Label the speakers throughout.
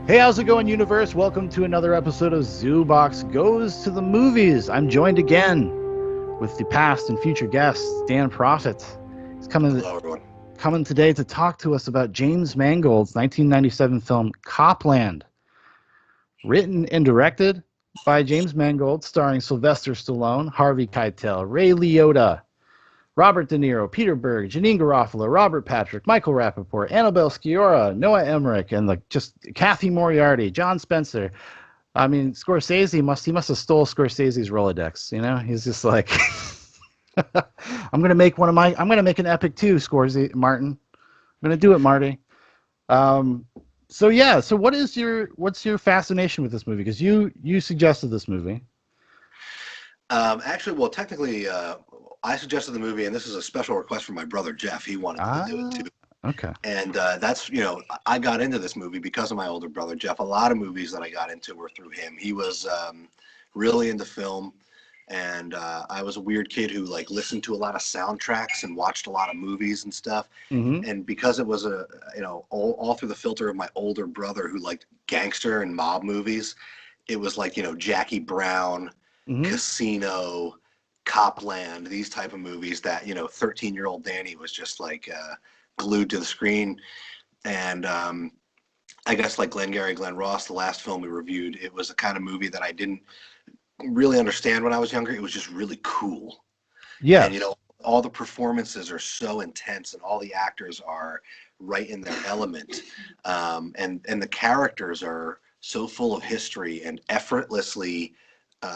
Speaker 1: Hey, how's it going, universe? Welcome to another episode of Zoobox Goes to the Movies. I'm joined again with the past and future guest, Dan Profitt. He's
Speaker 2: Hello, everyone.
Speaker 1: coming today to talk to us about James Mangold's 1997 film Copland, written and directed by James Mangold, starring Sylvester Stallone, Harvey Keitel, Ray Liotta, Robert De Niro, Peter Berg, Janine Garofalo, Robert Patrick, Michael Rappaport, Annabelle Sciorra, Noah Emmerich, and just Kathy Moriarty, John Spencer. I mean, Scorsese must have stole Scorsese's Rolodex. You know, he's just like, I'm gonna make an epic too, Scorsese Martin. I'm gonna do it, Marty. So what's your fascination with this movie? Because you suggested this movie.
Speaker 2: Technically, I suggested the movie, and this is a special request from my brother Jeff. He wanted to do it too.
Speaker 1: Okay.
Speaker 2: And I got into this movie because of my older brother Jeff. A lot of movies that I got into were through him. He was really into film, and I was a weird kid who listened to a lot of soundtracks and watched a lot of movies and stuff.
Speaker 1: Mm-hmm.
Speaker 2: And because it was all through the filter of my older brother who liked gangster and mob movies, it was Jackie Brown,
Speaker 1: Mm-hmm.
Speaker 2: Casino, Copland, these type of movies that 13-year-old Danny was just glued to the screen. And I guess like Glengarry Glen Ross, the last film we reviewed, it was a kind of movie that I didn't really understand when I was younger. It was just really cool.
Speaker 1: Yeah.
Speaker 2: And all the performances are so intense, and all the actors are right in their element, and the characters are so full of history and effortlessly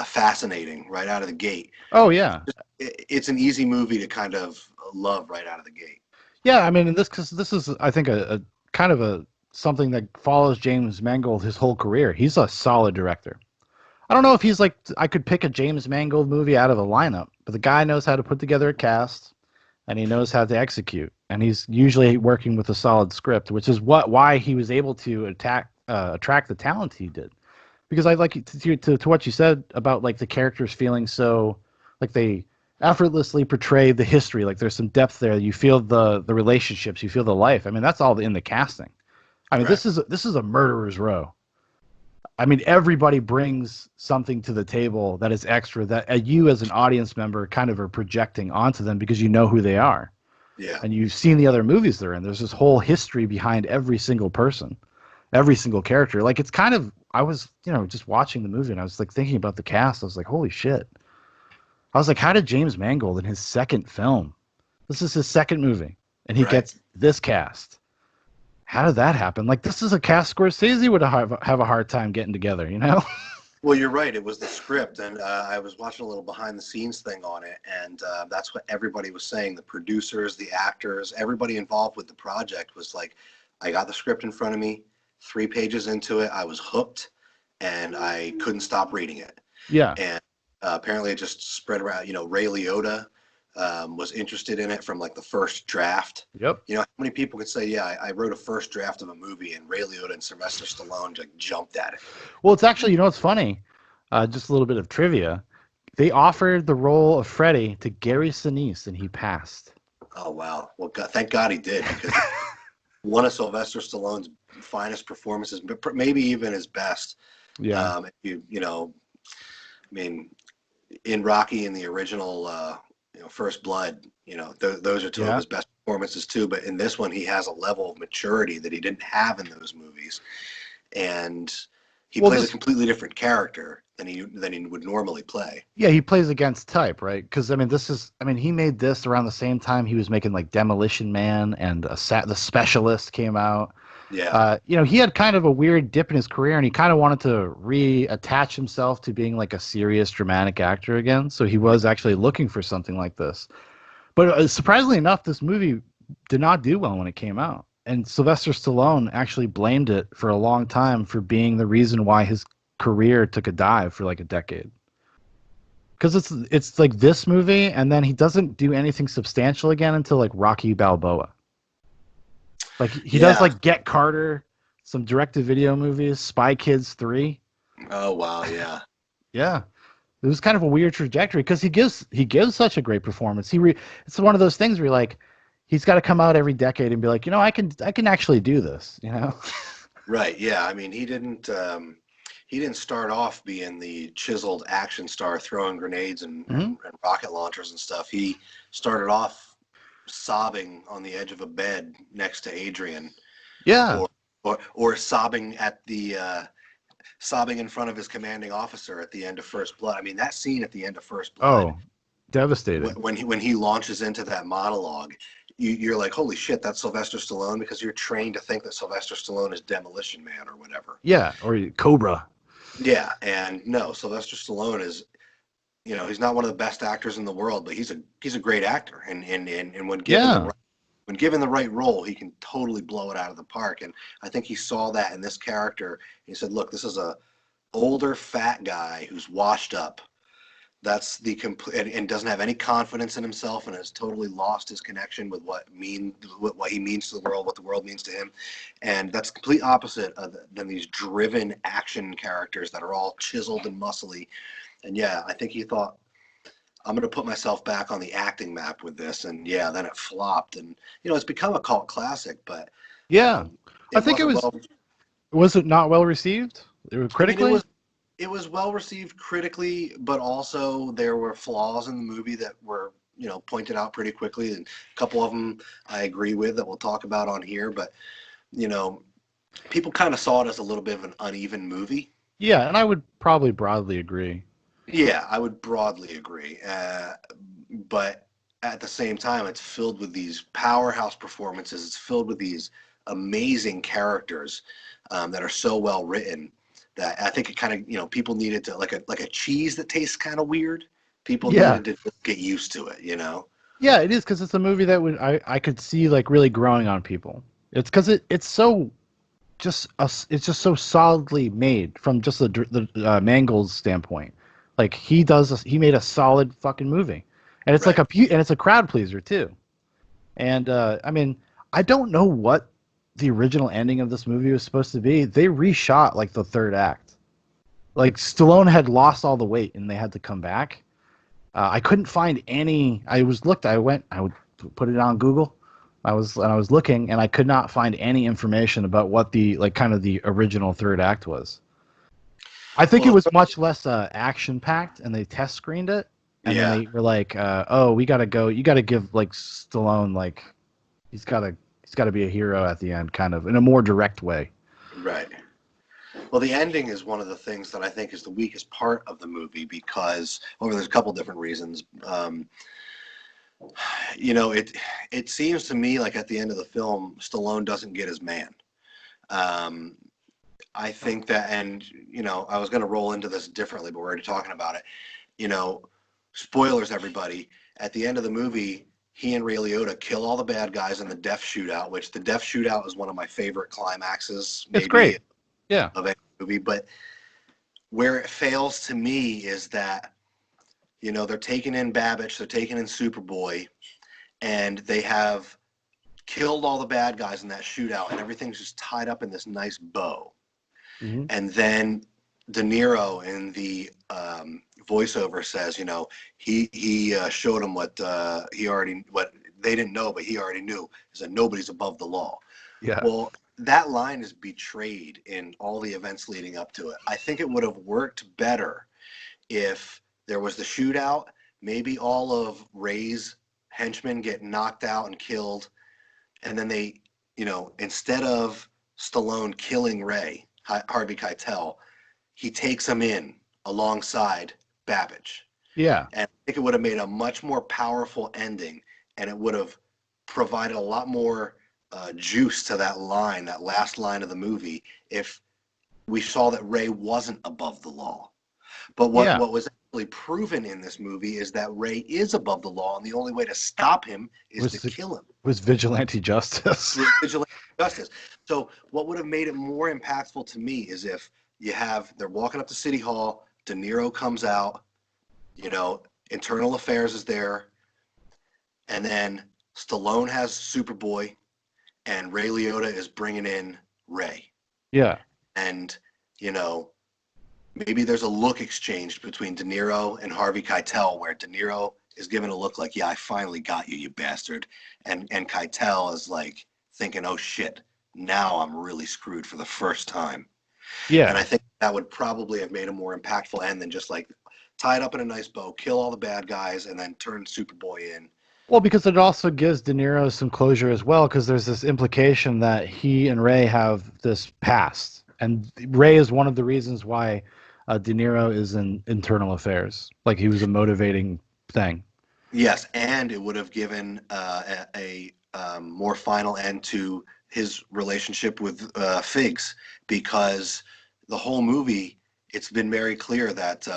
Speaker 2: fascinating right out of the gate.
Speaker 1: Oh yeah,
Speaker 2: it's an easy movie to kind of love right out of the gate.
Speaker 1: Yeah, I mean, because this is, I think, a kind of something that follows James Mangold his whole career. He's a solid director. I don't know if he's I could pick a James Mangold movie out of a lineup, but the guy knows how to put together a cast, and he knows how to execute, and he's usually working with a solid script, which is why he was able to attract the talent he did. Because I like to what you said about the characters feeling so they effortlessly portray the history. There's some depth there. You feel the relationships. You feel the life. I mean, that's all in the casting. I mean,
Speaker 2: Right.
Speaker 1: this is a murderer's row. I mean, everybody brings something to the table that is extra that you as an audience member kind of are projecting onto them because you know who they are.
Speaker 2: Yeah.
Speaker 1: And you've seen the other movies they're in. There's this whole history behind every single person, every single character. It's kind of, I was, just watching the movie and I was thinking about the cast. I was like, holy shit. I was like, how did James Mangold in his second film, this is his second movie, and he gets this cast? How did that happen? This is a cast Scorsese would have a hard time getting together,
Speaker 2: Well, you're right. It was the script, and I was watching a little behind-the-scenes thing on it, and that's what everybody was saying. The producers, the actors, everybody involved with the project was like, I got the script in front of me, 3 pages into it, I was hooked, and I couldn't stop reading it.
Speaker 1: Yeah.
Speaker 2: And apparently it just spread around. Ray Liotta was interested in it from the first draft.
Speaker 1: Yep.
Speaker 2: How many people could say, yeah, I wrote a first draft of a movie, and Ray Liotta and Sylvester Stallone jumped at it.
Speaker 1: Well, it's actually, it's funny. Just a little bit of trivia. They offered the role of Freddy to Gary Sinise, and he passed.
Speaker 2: Oh, wow. Well, thank God he did, because one of Sylvester Stallone's finest performances, maybe even his best.
Speaker 1: Yeah.
Speaker 2: I mean, in Rocky and the original, First Blood, those are two of his best performances too. But in this one, he has a level of maturity that he didn't have in those movies, and he plays a completely different character than he would normally play.
Speaker 1: Yeah, he plays against type, right? Because he made this around the same time he was making Demolition Man, and The Specialist came out.
Speaker 2: Yeah.
Speaker 1: He had kind of a weird dip in his career, and he kind of wanted to reattach himself to being a serious dramatic actor again. So he was actually looking for something like this. But surprisingly enough, this movie did not do well when it came out. And Sylvester Stallone actually blamed it for a long time for being the reason why his career took a dive for a decade. Because it's this movie, and then he doesn't do anything substantial again until Rocky Balboa. He does Get Carter, some direct-to-video movies, Spy Kids 3.
Speaker 2: Oh wow, yeah.
Speaker 1: Yeah. It was kind of a weird trajectory because he gives such a great performance. It's one of those things where he's got to come out every decade and be like, I can actually do this,
Speaker 2: Right. Yeah. I mean, he didn't start off being the chiseled action star throwing grenades
Speaker 1: Hmm.
Speaker 2: and rocket launchers and stuff. He started off sobbing on the edge of a bed next to Adrian,
Speaker 1: Yeah.
Speaker 2: or or sobbing at the sobbing in front of his commanding officer at the end of First Blood. I mean, that scene at the end of First Blood,
Speaker 1: Oh, devastating.
Speaker 2: when he launches into that monologue, you're like, holy shit, that's Sylvester Stallone, because you're trained to think that Sylvester Stallone is Demolition Man or whatever.
Speaker 1: Yeah, or Cobra.
Speaker 2: Yeah, and no, Sylvester Stallone is, he's not one of the best actors in the world, but he's a great actor, and
Speaker 1: Yeah.
Speaker 2: when given the right role, he can totally blow it out of the park. And I think he saw that in this character. He said, look, this is a older fat guy who's washed up. That's the complete and doesn't have any confidence in himself and has totally lost his connection with what he means to the world, what the world means to him. And that's complete opposite than these driven action characters that are all chiseled and muscly. And yeah, I think he thought, I'm going to put myself back on the acting map with this. And yeah, then it flopped. And, it's become a cult classic, but
Speaker 1: Yeah.
Speaker 2: um,
Speaker 1: I
Speaker 2: it
Speaker 1: think it
Speaker 2: wasn't well.
Speaker 1: was it not well received?
Speaker 2: I mean,
Speaker 1: Critically?
Speaker 2: it was well received critically, but also there were flaws in the movie that were, pointed out pretty quickly. And a couple of them I agree with that we'll talk about on here. But, you know, people kind of saw it as a little bit of an uneven movie.
Speaker 1: Yeah, and I would probably broadly agree.
Speaker 2: Yeah, I would broadly agree. But at the same time, it's filled with these powerhouse performances. It's filled with these amazing characters that are so well written that I think it kind of, people needed to like a cheese that tastes kind of weird. People
Speaker 1: Yeah.
Speaker 2: needed to just get used to it.
Speaker 1: Yeah, it is because it's a movie that I could see like really growing on people. It's because it's so it's just so solidly made from just the Mangold's standpoint. Like he made a solid fucking movie, and it's like
Speaker 2: Right.
Speaker 1: and it's a crowd pleaser too. And I mean, I don't know what the original ending of this movie was supposed to be. They reshot like the third act. Like Stallone had lost all the weight and they had to come back. I couldn't find any. I would put it on Google. I was looking and I could not find any information about what the like kind of the original third act was. I think it
Speaker 2: Well,
Speaker 1: was much less action packed, and they test screened it, and then
Speaker 2: yeah,
Speaker 1: they were like, "Oh, we gotta go. You gotta give like Stallone like he's gotta be a hero at the end, kind of in a more direct way."
Speaker 2: right. Well, the ending is one of the things that I think is the weakest part of the movie because, well, there's a couple different reasons. It seems to me like at the end of the film, Stallone doesn't get his man. Um, I think that, and I was going to roll into this differently, but we're already talking about it. You know, Spoilers, everybody. At the end of the movie, he and Ray Liotta kill all the bad guys in the death shootout, which the death shootout is one of my favorite climaxes,
Speaker 1: It's great.
Speaker 2: maybe
Speaker 1: Yeah.
Speaker 2: of any movie. But where it fails to me is that they're taking in Babbage, they're taking in Superboy, and they have killed all the bad guys in that shootout, and everything's just tied up in this nice bow.
Speaker 1: Hmm.
Speaker 2: And then De Niro in the voiceover says, he showed him what they didn't know, but he already knew, is that nobody's above the law.
Speaker 1: Yeah.
Speaker 2: Well, that line is betrayed in all the events leading up to it. I think it would have worked better if there was the shootout, maybe all of Ray's henchmen get knocked out and killed, and then they, instead of Stallone killing Ray, Harvey Keitel, he takes him in alongside Babbage.
Speaker 1: Yeah.
Speaker 2: And I think it would have made a much more powerful ending, and it would have provided a lot more juice to that line, that last line of the movie, if we saw that Ray wasn't above the law. But what,
Speaker 1: Yeah.
Speaker 2: what was actually proven in this movie is that Ray is above the law, and the only way to stop him is to
Speaker 1: Was
Speaker 2: kill him.
Speaker 1: was vigilante justice.
Speaker 2: With vigilante justice. So what would have made it more impactful to me is if they're walking up to City Hall, De Niro comes out, Internal Affairs is there, and then Stallone has Superboy, and Ray Liotta is bringing in Ray.
Speaker 1: Yeah.
Speaker 2: And, you know, maybe there's a look exchanged between De Niro and Harvey Keitel where De Niro is given a look like, yeah, I finally got you, you bastard. And Keitel is like thinking, oh shit, now I'm really screwed for the first time. And I
Speaker 1: Yeah.
Speaker 2: think that would probably have made a more impactful end than just like tie it up in a nice bow, kill all the bad guys, and then turn Superboy in.
Speaker 1: Well, because it also gives De Niro some closure as well, because there's this implication that he and Ray have this past, and Ray is one of the reasons why De Niro is in internal affairs. Like he was a motivating thing.
Speaker 2: Yes, and it would have given more final end to his relationship with Figs, because the whole movie, it's been very clear that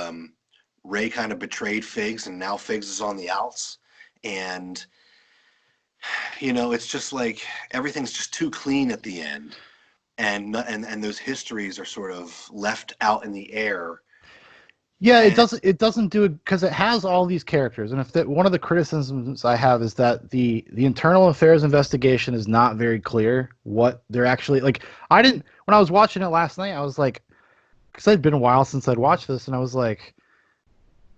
Speaker 2: Ray kind of betrayed Figs, and now Figs is on the outs, and it's just like everything's just too clean at the end, and those histories are sort of left out in the air,
Speaker 1: Yeah, it
Speaker 2: and
Speaker 1: doesn't. It doesn't do it because it has all these characters, and if one of the criticisms I have is that the internal affairs investigation is not very clear what they're actually like. I didn't when I was watching it last night. I was like, because it'd been a while since I'd watched this, and I was like,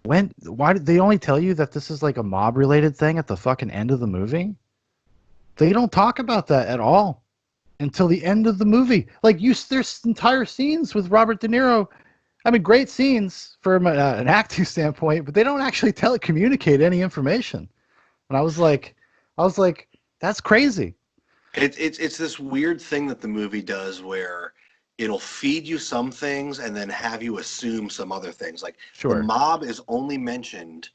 Speaker 1: why did they only tell you that this is like a mob related thing at the fucking end of the movie? They don't talk about that at all until the end of the movie. Like there's entire scenes with Robert De Niro. I mean, great scenes from an acting standpoint, but they don't actually communicate any information. And I was like, that's crazy.
Speaker 2: it's this weird thing that the movie does where it'll feed you some things and then have you assume some other things. Like the
Speaker 1: Sure.
Speaker 2: mob is only mentioned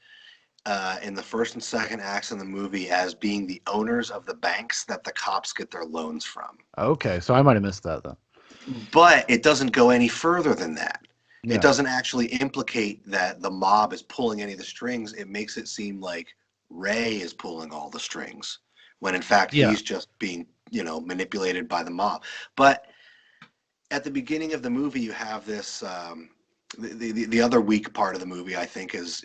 Speaker 2: in the first and second acts in the movie as being the owners of the banks that the cops get their loans from.
Speaker 1: Okay, so I might have missed that then.
Speaker 2: But it doesn't go any further than that. It
Speaker 1: Yeah.
Speaker 2: doesn't actually implicate that the mob is pulling any of the strings. It makes it seem like Ray is pulling all the strings, when in fact
Speaker 1: Yeah.
Speaker 2: he's just being, manipulated by the mob. But at the beginning of the movie, you have this. The other weak part of the movie, I think, is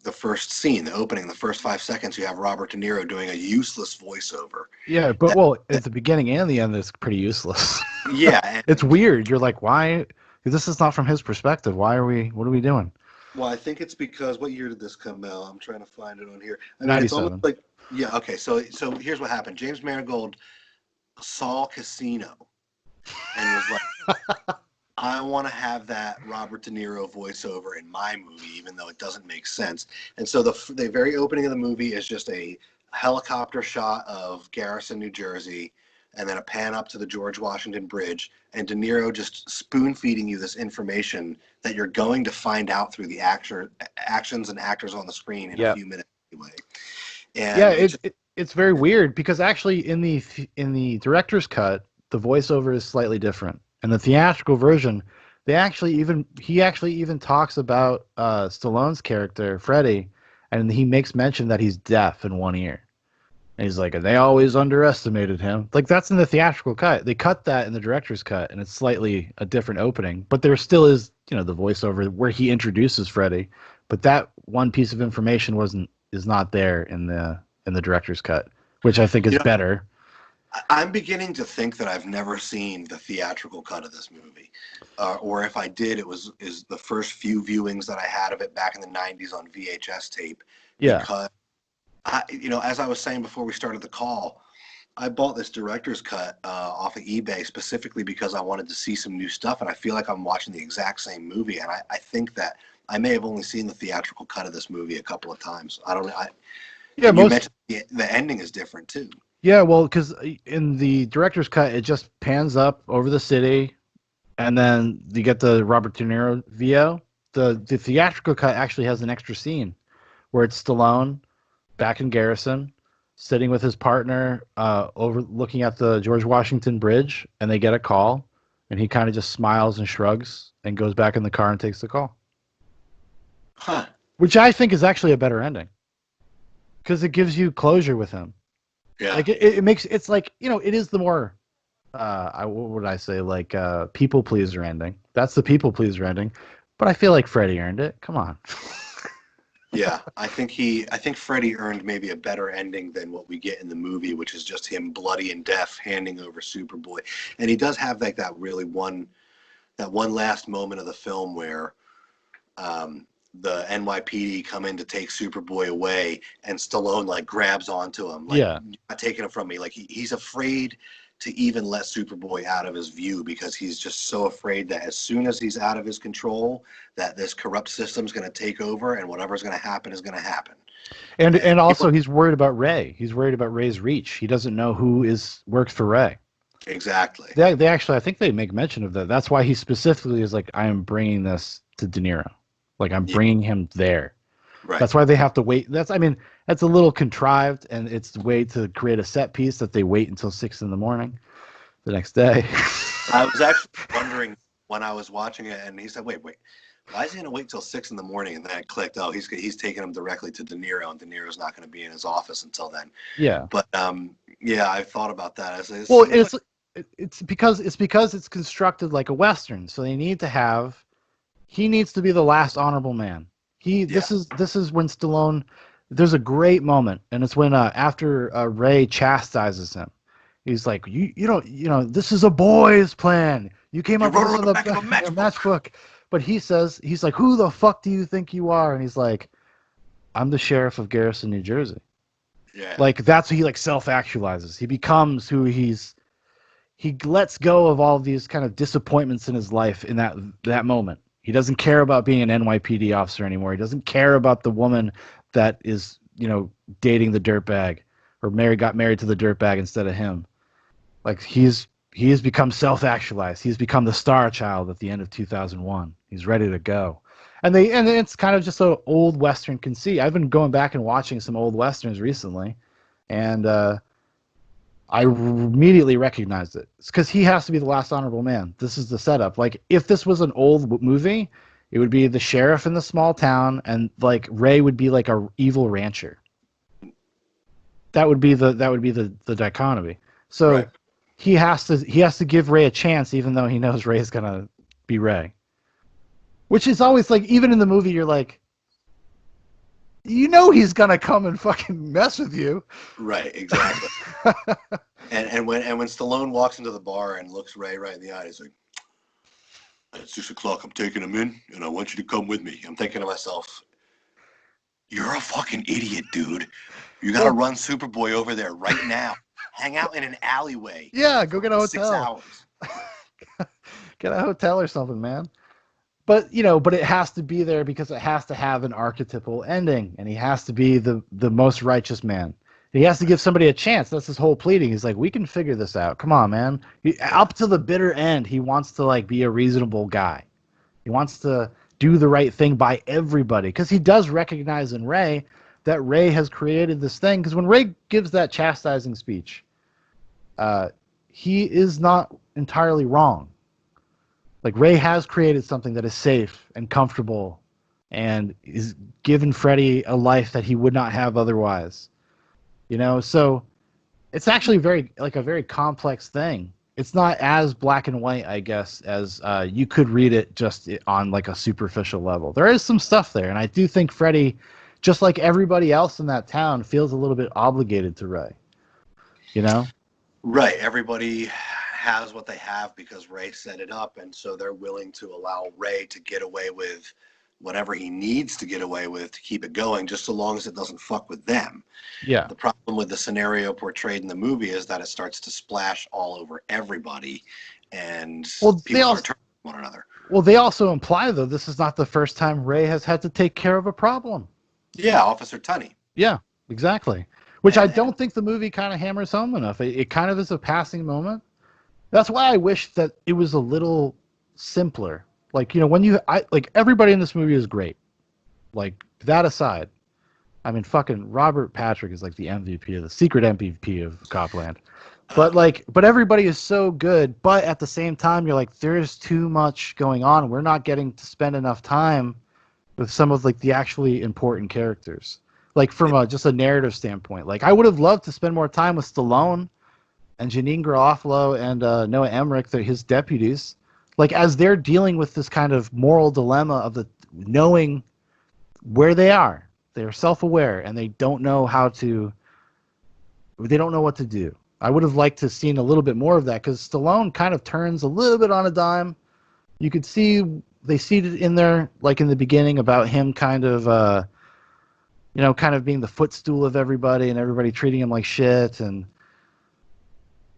Speaker 2: the first scene, the opening, the first 5 seconds. You have Robert De Niro doing a useless voiceover.
Speaker 1: Yeah, but
Speaker 2: That,
Speaker 1: well,
Speaker 2: that
Speaker 1: at the beginning and the end, it's pretty useless.
Speaker 2: yeah,
Speaker 1: It's
Speaker 2: and
Speaker 1: weird. You're like, why? This is not from his perspective. Why are we? What are we doing?
Speaker 2: well, I think it's because what year did this come out? I'm trying to find it on here. I mean, it's almost
Speaker 1: 97.
Speaker 2: like yeah. Okay, so here's what happened. James Mangold saw Casino and was like, I want to have that Robert De Niro voiceover in my movie, even though it doesn't make sense. And so the very opening of the movie is just a helicopter shot of Garrison, New Jersey, and then a pan up to the George Washington Bridge, and De Niro just spoon feeding you this information that you're going to find out through the actions and actors on the screen in a
Speaker 1: Yeah.
Speaker 2: few minutes anyway.
Speaker 1: Yeah,
Speaker 2: And it just
Speaker 1: it's very weird because actually in the director's cut, the voiceover is slightly different. In the theatrical version, he actually even talks about Stallone's character Freddy, and he makes mention that he's deaf in one ear. And he's like, and they always underestimated him. Like that's in the theatrical cut. They cut that in the director's cut, and it's slightly a different opening. But there still is, the voiceover where he introduces Freddy. But that one piece of information is not there in the director's cut, which I think is
Speaker 2: you know
Speaker 1: better.
Speaker 2: I'm beginning to think that I've never seen the theatrical cut of this movie, or if I did, is the first few viewings that I had of it back in the '90s on VHS tape.
Speaker 1: Yeah,
Speaker 2: Because as I was saying before we started the call, I bought this director's cut off of eBay specifically because I wanted to see some new stuff, and I feel like I'm watching the exact same movie. And I think that I may have only seen the theatrical cut of this movie a couple of times. I don't know.
Speaker 1: yeah,
Speaker 2: And you
Speaker 1: most
Speaker 2: mentioned the ending is different too.
Speaker 1: yeah. Well, because in the director's cut, it just pans up over the city, and then you get the Robert De Niro VO. The theatrical cut actually has an extra scene where it's Stallone back in Garrison, sitting with his partner, overlooking at the George Washington Bridge, and they get a call, and he kind of just smiles and shrugs and goes back in the car and takes the call,
Speaker 2: Huh.
Speaker 1: which I think is actually a better ending because it gives you closure with him.
Speaker 2: Yeah.
Speaker 1: Like it makes it's like it is the more what would I say like people pleaser ending. That's the people pleaser ending, but I feel like Freddie earned it. Come on.
Speaker 2: Yeah, I think Freddy earned maybe a better ending than what we get in the movie, which is just him bloody and deaf handing over Superboy. And he does have like that one last moment of the film where the NYPD come in to take Superboy away, and Stallone like grabs onto him, like
Speaker 1: Yeah.
Speaker 2: you're not taking him from me. Like he's afraid to even let Superboy out of his view, because he's just so afraid that as soon as he's out of his control, that this corrupt system's going to take over, and whatever's going to happen is going to happen.
Speaker 1: And also he's worried about Ray. He's worried about Ray's reach. He doesn't know who works for Ray.
Speaker 2: Exactly.
Speaker 1: They actually, I think they make mention of that. That's why he specifically is like, I am bringing this to De Niro. Like, I'm bringing him there.
Speaker 2: Right.
Speaker 1: That's why they have to wait. That's a little contrived, and it's the way to create a set piece that they wait until 6 a.m. the next day.
Speaker 2: I was actually wondering when I was watching it, and he said, wait, why is he going to wait till 6 a.m? And then it clicked, oh, he's taking him directly to De Niro, and De Niro's not going to be in his office until then.
Speaker 1: Yeah.
Speaker 2: But yeah, I thought about that.
Speaker 1: It's because it's constructed like a Western, so he needs to be the last honorable man. This is when Stallone. There's a great moment, and it's when after Ray chastises him, he's like, you don't, this is a boy's plan. You came up with this on the back of a matchbook. But he's like, who the fuck do you think you are? And he's like, I'm the sheriff of Garrison, New Jersey.
Speaker 2: Yeah.
Speaker 1: Like, that's he like self-actualizes. He becomes who he lets go of all these kind of disappointments in his life in that moment. He doesn't care about being an NYPD officer anymore. He doesn't care about the woman that is, dating the dirtbag, or got married to the dirtbag instead of him. Like, he has become self-actualized. He's become the star child at the end of 2001. He's ready to go. And it's kind of just an old Western conceit. I've been going back and watching some old Westerns recently, and I immediately recognized it. It's because he has to be the last honorable man. This is the setup. Like, if this was an old movie, it would be the sheriff in the small town, and like Ray would be like a evil rancher. That would be the dichotomy. So right. he has to give Ray a chance, even though he knows Ray's gonna be Ray. Which is always like, even in the movie, you're like, he's gonna come and fucking mess with you.
Speaker 2: Right, exactly. and when Stallone walks into the bar and looks Ray right in the eye, he's like, at 6 o'clock, I'm taking him in, and I want you to come with me. I'm thinking to myself, you're a fucking idiot, dude. You gotta run Superboy over there right now. Hang out in an alleyway.
Speaker 1: Yeah, go get a hotel.
Speaker 2: 6 hours.
Speaker 1: Get a hotel or something, man. But it has to be there because it has to have an archetypal ending, and he has to be the most righteous man. He has to give somebody a chance. That's his whole pleading. He's like, we can figure this out. Come on, man. Up to the bitter end, he wants to like be a reasonable guy. He wants to do the right thing by everybody, because he does recognize in Ray that Ray has created this thing. Because when Ray gives that chastising speech, he is not entirely wrong. Like, Ray has created something that is safe and comfortable and is given Freddy a life that he would not have otherwise. So it's actually a very complex thing. It's not as black and white, I guess, as you could read it just on like a superficial level. There is some stuff there, and I do think Freddy, just like everybody else in that town, feels a little bit obligated to Ray.
Speaker 2: Right. Everybody has what they have because Ray set it up, and so they're willing to allow Ray to get away with whatever he needs to get away with to keep it going, just so long as it doesn't fuck with them.
Speaker 1: Yeah.
Speaker 2: The problem with the scenario portrayed in the movie is that it starts to splash all over everybody, and people are turning on one another.
Speaker 1: Well, they also imply, though, this is not the first time Ray has had to take care of a problem.
Speaker 2: Yeah, Officer Tunney.
Speaker 1: Yeah, exactly. Which I don't think the movie kind of hammers home enough. It kind of is a passing moment. That's why I wish that it was a little simpler. Like, everybody in this movie is great. Like, that aside, I mean, fucking Robert Patrick is like the MVP of the secret MVP of Copland. But everybody is so good. But at the same time, you're like, there's too much going on. We're not getting to spend enough time with some of like the actually important characters. Like, from just a narrative standpoint. Like, I would have loved to spend more time with Stallone and Janine Garofalo and Noah Emmerich, his deputies, like, as they're dealing with this kind of moral dilemma of knowing where they are. They're self-aware, and they don't know what to do. I would have liked to have seen a little bit more of that, because Stallone kind of turns a little bit on a dime. You could see they seeded in there, like in the beginning, about him kind of being the footstool of everybody and everybody treating him like shit. And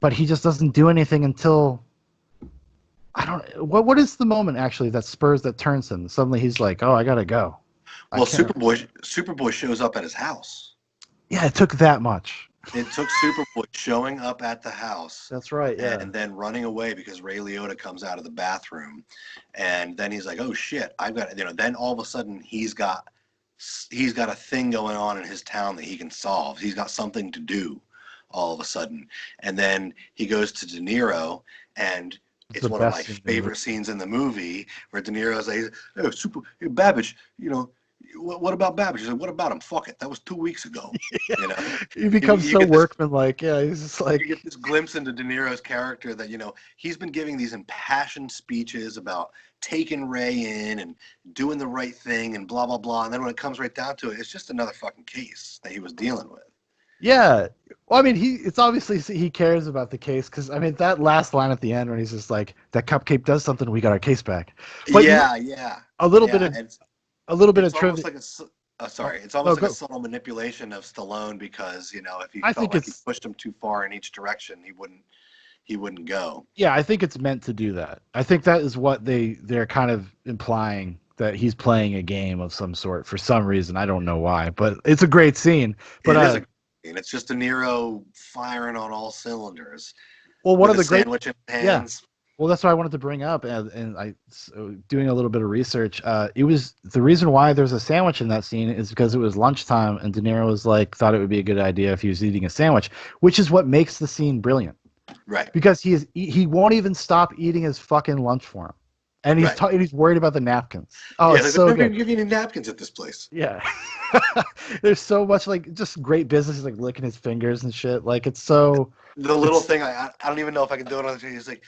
Speaker 1: but he just doesn't do anything until I don't. What is the moment actually that spurs that turns him? Suddenly he's like, "Oh, I gotta go." I
Speaker 2: Well,
Speaker 1: can't.
Speaker 2: Superboy shows up at his house.
Speaker 1: Yeah, it took that much.
Speaker 2: It took Superboy showing up at the house
Speaker 1: That's right. Yeah.
Speaker 2: and then running away because Ray Liotta comes out of the bathroom, and then he's like, "Oh shit, I've got," then all of a sudden he's got a thing going on in his town that he can solve. He's got something to do all of a sudden, and then he goes to De Niro, and
Speaker 1: It's
Speaker 2: it's
Speaker 1: the
Speaker 2: one of my
Speaker 1: best scene in the movie.
Speaker 2: favorite scenes in the movie where De Niro's like, "Oh, hey, Babbage, what about Babbage?" He's like, "What about him? Fuck it, that was 2 weeks ago." You know,
Speaker 1: He becomes
Speaker 2: you
Speaker 1: so
Speaker 2: get this
Speaker 1: workmanlike. Yeah, he's just
Speaker 2: you
Speaker 1: like,
Speaker 2: get this glimpse into De Niro's character that he's been giving these impassioned speeches about taking Ray in and doing the right thing and blah blah blah, and then when it comes right down to it, it's just another fucking case that he was dealing with.
Speaker 1: yeah. Well, I mean, it's obviously he cares about the case because I mean that last line at the end when he's just like, "That cupcake does something, we got our case back." But
Speaker 2: Yeah, yeah,
Speaker 1: a little bit
Speaker 2: yeah.
Speaker 1: of
Speaker 2: It's
Speaker 1: a little bit of
Speaker 2: it's almost
Speaker 1: trivia.
Speaker 2: like
Speaker 1: Oh,
Speaker 2: it's
Speaker 1: no,
Speaker 2: almost like a
Speaker 1: go.
Speaker 2: subtle manipulation of Stallone because if he
Speaker 1: I
Speaker 2: felt
Speaker 1: think
Speaker 2: like he
Speaker 1: it's
Speaker 2: pushed him too far in each direction, he wouldn't go.
Speaker 1: yeah, I think it's meant to do that. I think that is what they're kind of implying that he's playing a game of some sort for some reason. I don't know why, but it's a great scene. But
Speaker 2: It is and it's just De Niro firing on all cylinders
Speaker 1: well, one
Speaker 2: with
Speaker 1: of
Speaker 2: a
Speaker 1: the great
Speaker 2: sandwich in his
Speaker 1: yeah.
Speaker 2: hands.
Speaker 1: Well, that's what I wanted to bring up, and I so doing a little bit of research. It was the reason why there's a sandwich in that scene is because it was lunchtime, and De Niro was like thought it would be a good idea if he was eating a sandwich, which is what makes the scene brilliant
Speaker 2: Right,
Speaker 1: because he won't even stop eating his fucking lunch for him, and
Speaker 2: right.
Speaker 1: he's worried about the napkins. Oh,
Speaker 2: Yeah,
Speaker 1: it's
Speaker 2: like,
Speaker 1: so
Speaker 2: they're not
Speaker 1: good.
Speaker 2: even giving you any napkins at this place.
Speaker 1: Yeah, there's so much like just great business. He's like licking his fingers and shit. Like it's so
Speaker 2: The little
Speaker 1: it's
Speaker 2: thing, I don't even know if I can do it on the TV. He's like,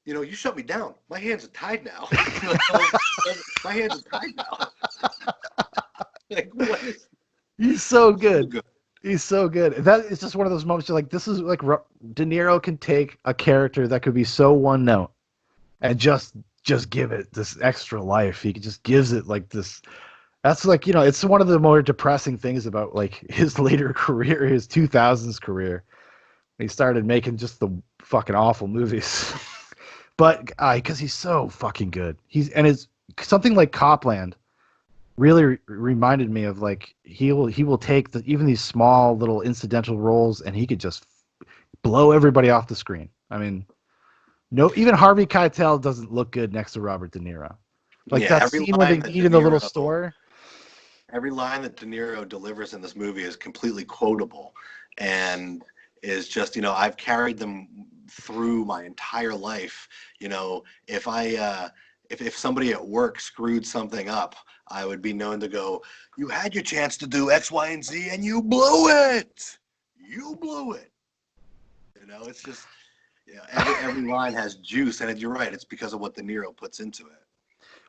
Speaker 2: you shut me down. My hands are tied now. My hands are tied now. Like, what is
Speaker 1: he's so
Speaker 2: so
Speaker 1: good.
Speaker 2: good?
Speaker 1: He's so good. That is just one of those moments. You're like, this is like De Niro can take a character that could be so one note and just give it this extra life. He just gives it like this. That's like it's one of the more depressing things about like his later career, his 2000s career. He started making just the fucking awful movies, but because he's so fucking good. It's something like Copland really reminded me of like he will take even these small little incidental roles and he could just blow everybody off the screen. I mean, no, even Harvey Keitel doesn't look good next to Robert De Niro. Like
Speaker 2: Yeah,
Speaker 1: that scene when they meet in the little store.
Speaker 2: every line that De Niro delivers in this movie is completely quotable, and is just I've carried them through my entire life. If if somebody at work screwed something up, I would be known to go, "You had your chance to do X, Y, and Z, and you blew it. You blew it." It's just every line has juice, and you're right. It's because of what De Niro puts into it.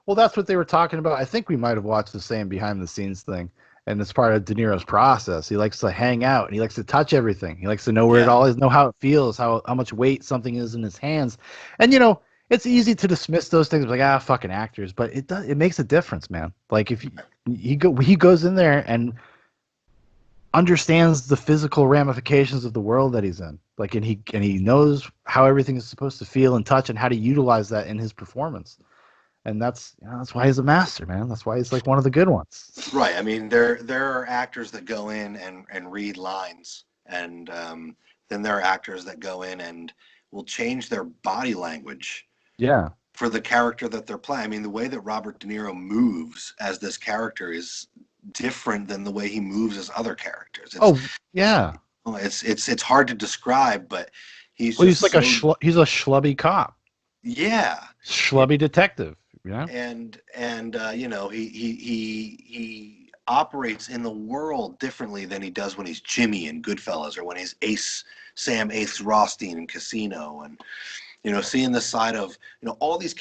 Speaker 1: Well, that's what they were talking about. I think we might have watched the same behind the scenes thing. And it's part of De Niro's process. He likes to hang out and he likes to touch everything. He likes to know where it
Speaker 2: Yeah,
Speaker 1: all is, know how it feels, how much weight something is in his hands. And it's easy to dismiss those things like fucking actors, but it makes a difference, man. Like if he goes in there and understands the physical ramifications of the world that he's in. Like and he knows how everything is supposed to feel and touch and how to utilize that in his performance. And that's why he's a master, man. That's why he's like one of the good ones.
Speaker 2: right. I mean, there are actors that go in and read lines, and then there are actors that go in and will change their body language
Speaker 1: Yeah.
Speaker 2: for the character that they're playing. I mean, the way that Robert De Niro moves as this character is different than the way he moves as other characters.
Speaker 1: Oh, yeah.
Speaker 2: It's hard to describe, but he's
Speaker 1: Well, he's
Speaker 2: just
Speaker 1: like
Speaker 2: so
Speaker 1: he's a schlubby cop,
Speaker 2: yeah.
Speaker 1: schlubby detective.
Speaker 2: And he operates in the world differently than he does when he's Jimmy in Goodfellas or when he's Sam Ace Rothstein in Casino, and seeing the side of all these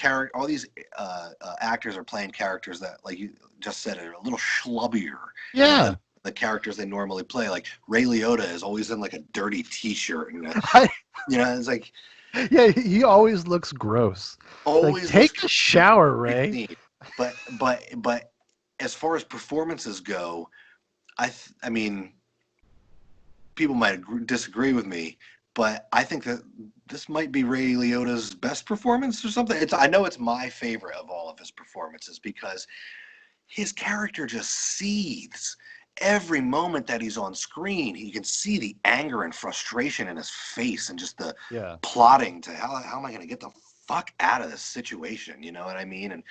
Speaker 2: actors are playing characters that, like you just said, are a little schlubbier
Speaker 1: Yeah.
Speaker 2: than the characters they normally play. Like Ray Liotta is always in like a dirty T-shirt and it's like
Speaker 1: Yeah, he always looks gross. Like
Speaker 2: always looks
Speaker 1: take a shower, Ray.
Speaker 2: clean. But as far as performances go, I mean, people might disagree with me, but I think that this might be Ray Liotta's best performance or something. I know it's my favorite of all of his performances because his character just seethes. Every moment that he's on screen, you can see the anger and frustration in his face and just the
Speaker 1: Yeah.
Speaker 2: plotting to how am I going to get the fuck out of this situation? You know what I mean? And,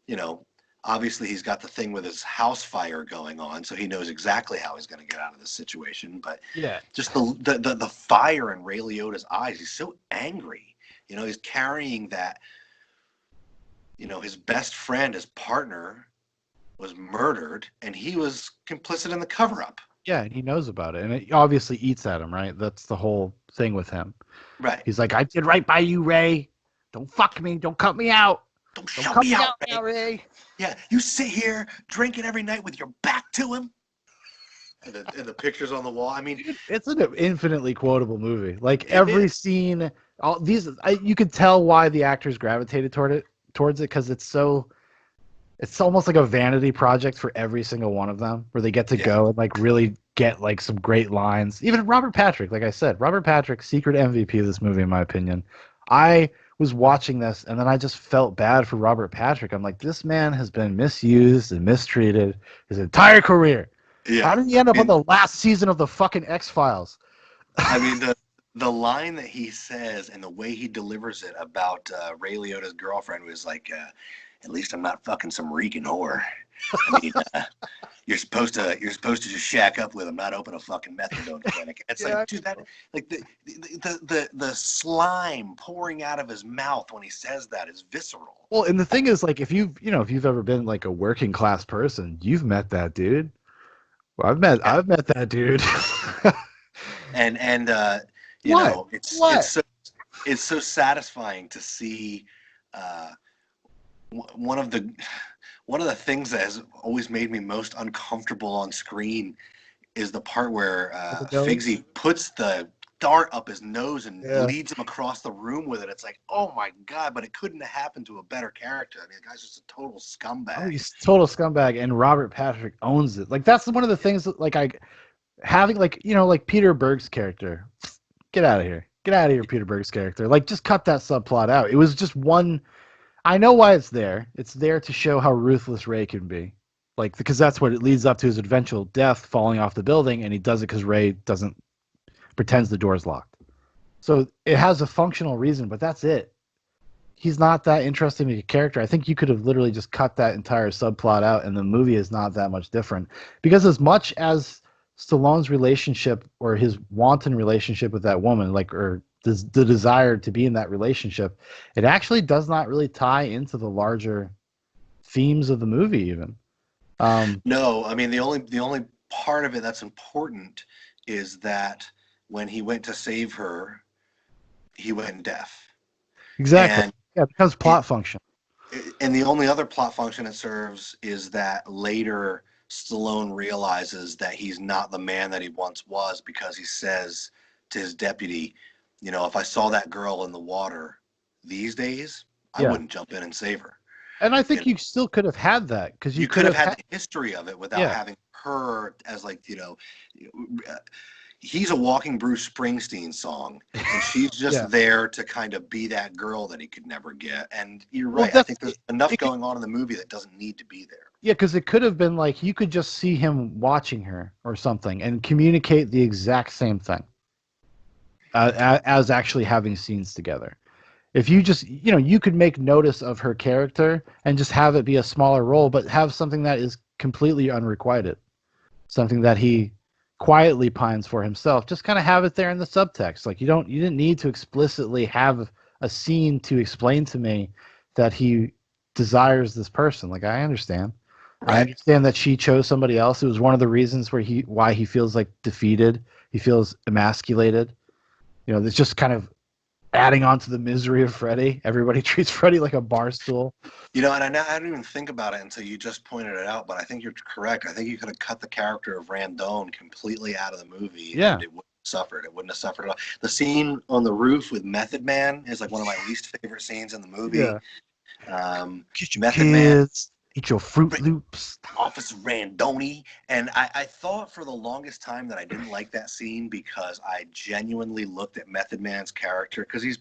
Speaker 2: you know, obviously he's got the thing with his house fire going on, so he knows exactly how he's going to get out of this situation. But
Speaker 1: Yeah.
Speaker 2: just the fire in Ray Liotta's eyes, he's so angry. You know, he's carrying that, you know, his best friend, his partner, was murdered, and he was complicit in the cover-up.
Speaker 1: Yeah, and he knows about it, and it obviously eats at him, right? That's the whole thing with him.
Speaker 2: Right.
Speaker 1: He's like, I did right by you, Ray. Don't fuck me. Don't cut me out.
Speaker 2: Don't
Speaker 1: Don't
Speaker 2: shut
Speaker 1: cut
Speaker 2: me
Speaker 1: me
Speaker 2: out,
Speaker 1: out now, Ray.
Speaker 2: Yeah, you sit here drinking every night with your back to him. And the pictures on the wall. I mean,
Speaker 1: it's an infinitely quotable movie. Like
Speaker 2: it
Speaker 1: every
Speaker 2: is.
Speaker 1: scene, all these, you could tell why the actors gravitated towards it, because it's almost like a vanity project for every single one of them, where they get to go and like really get like some great lines. Even Robert Patrick, like I said, Robert Patrick, secret MVP of this movie, in my opinion. I was watching this and then I just felt bad for Robert Patrick. I'm like, this man has been misused and mistreated his entire career.
Speaker 2: Yeah.
Speaker 1: How did he end up on the last season of the fucking X-Files?
Speaker 2: I mean, the line that he says and the way he delivers it about Ray Liotta's girlfriend was like, at least I'm not fucking some reeking whore. I mean, you're supposed to just shack up with him, not open a fucking methadone clinic. It's like, dude, that like the slime pouring out of his mouth when he says that is visceral.
Speaker 1: Well, and the thing is, like, if you've ever been like a working class person, you've met that dude. Well, I've met that dude.
Speaker 2: and you
Speaker 1: what?
Speaker 2: know, it's so satisfying to see one of the things that has always made me most uncomfortable on screen is the part where Figsy puts the dart up his nose and leads him across the room with it. It's like, oh my God, but it couldn't have happened to a better character. I mean, the guy's just a total scumbag.
Speaker 1: Oh, he's a total scumbag, and Robert Patrick owns it. Like, that's one of the things that, like, having, like, you know, like Peter Berg's character. Get out of here. Get out of here, Peter Berg's character. Like, just cut that subplot out. It was just one. I know why it's there. It's there to show how ruthless Ray can be. Like, because that's what it leads up to, his eventual death, falling off the building, and he does it because Ray pretends the door's locked. So it has a functional reason, but that's it. He's not that interesting of a character. I think you could have literally just cut that entire subplot out, and the movie is not that much different. Because as much as Stallone's relationship or his wanton relationship with that woman, like, or the desire to be in that relationship, it actually does not really tie into the larger themes of the movie even.
Speaker 2: No, I mean, the only part of it that's important is that when he went to save her, he went deaf.
Speaker 1: Exactly.
Speaker 2: And
Speaker 1: it becomes plot function.
Speaker 2: And the only other plot function it serves is that later Stallone realizes that he's not the man that he once was, because he says to his deputy, you know, if I saw that girl in the water these days, I wouldn't jump in and save her.
Speaker 1: And I think you still could have had that, because
Speaker 2: you could have had the history of it without having her as, like, you know, he's a walking Bruce Springsteen song, and she's just there to kind of be that girl that he could never get. And you're right. I think there's enough going on in the movie that doesn't need to be there.
Speaker 1: Yeah, because it could have been like you could just see him watching her or something and communicate the exact same thing as actually having scenes together. If you just, you know, you could make notice of her character and just have it be a smaller role, but have something that is completely unrequited, something that he quietly pines for himself. Just kind of have it there in the subtext. Like, you didn't need to explicitly have a scene to explain to me that he desires this person. Like, I understand. Right. I understand that she chose somebody else. It was one of the reasons why he feels like defeated. He feels emasculated. You know, it's just kind of adding on to the misery of Freddy. Everybody treats Freddy like a bar stool.
Speaker 2: You know, and I didn't even think about it until you just pointed it out, but I think you're correct. I think you could have cut the character of Randone completely out of the movie, and it wouldn't have suffered. It wouldn't have suffered at all. The scene on the roof with Method Man is like one of my least favorite scenes in the movie.
Speaker 1: Yeah.
Speaker 2: Method Man,
Speaker 1: Eat your Fruit Loops.
Speaker 2: Officer Randoni. And I thought for the longest time that I didn't like that scene because I genuinely looked at Method Man's character because he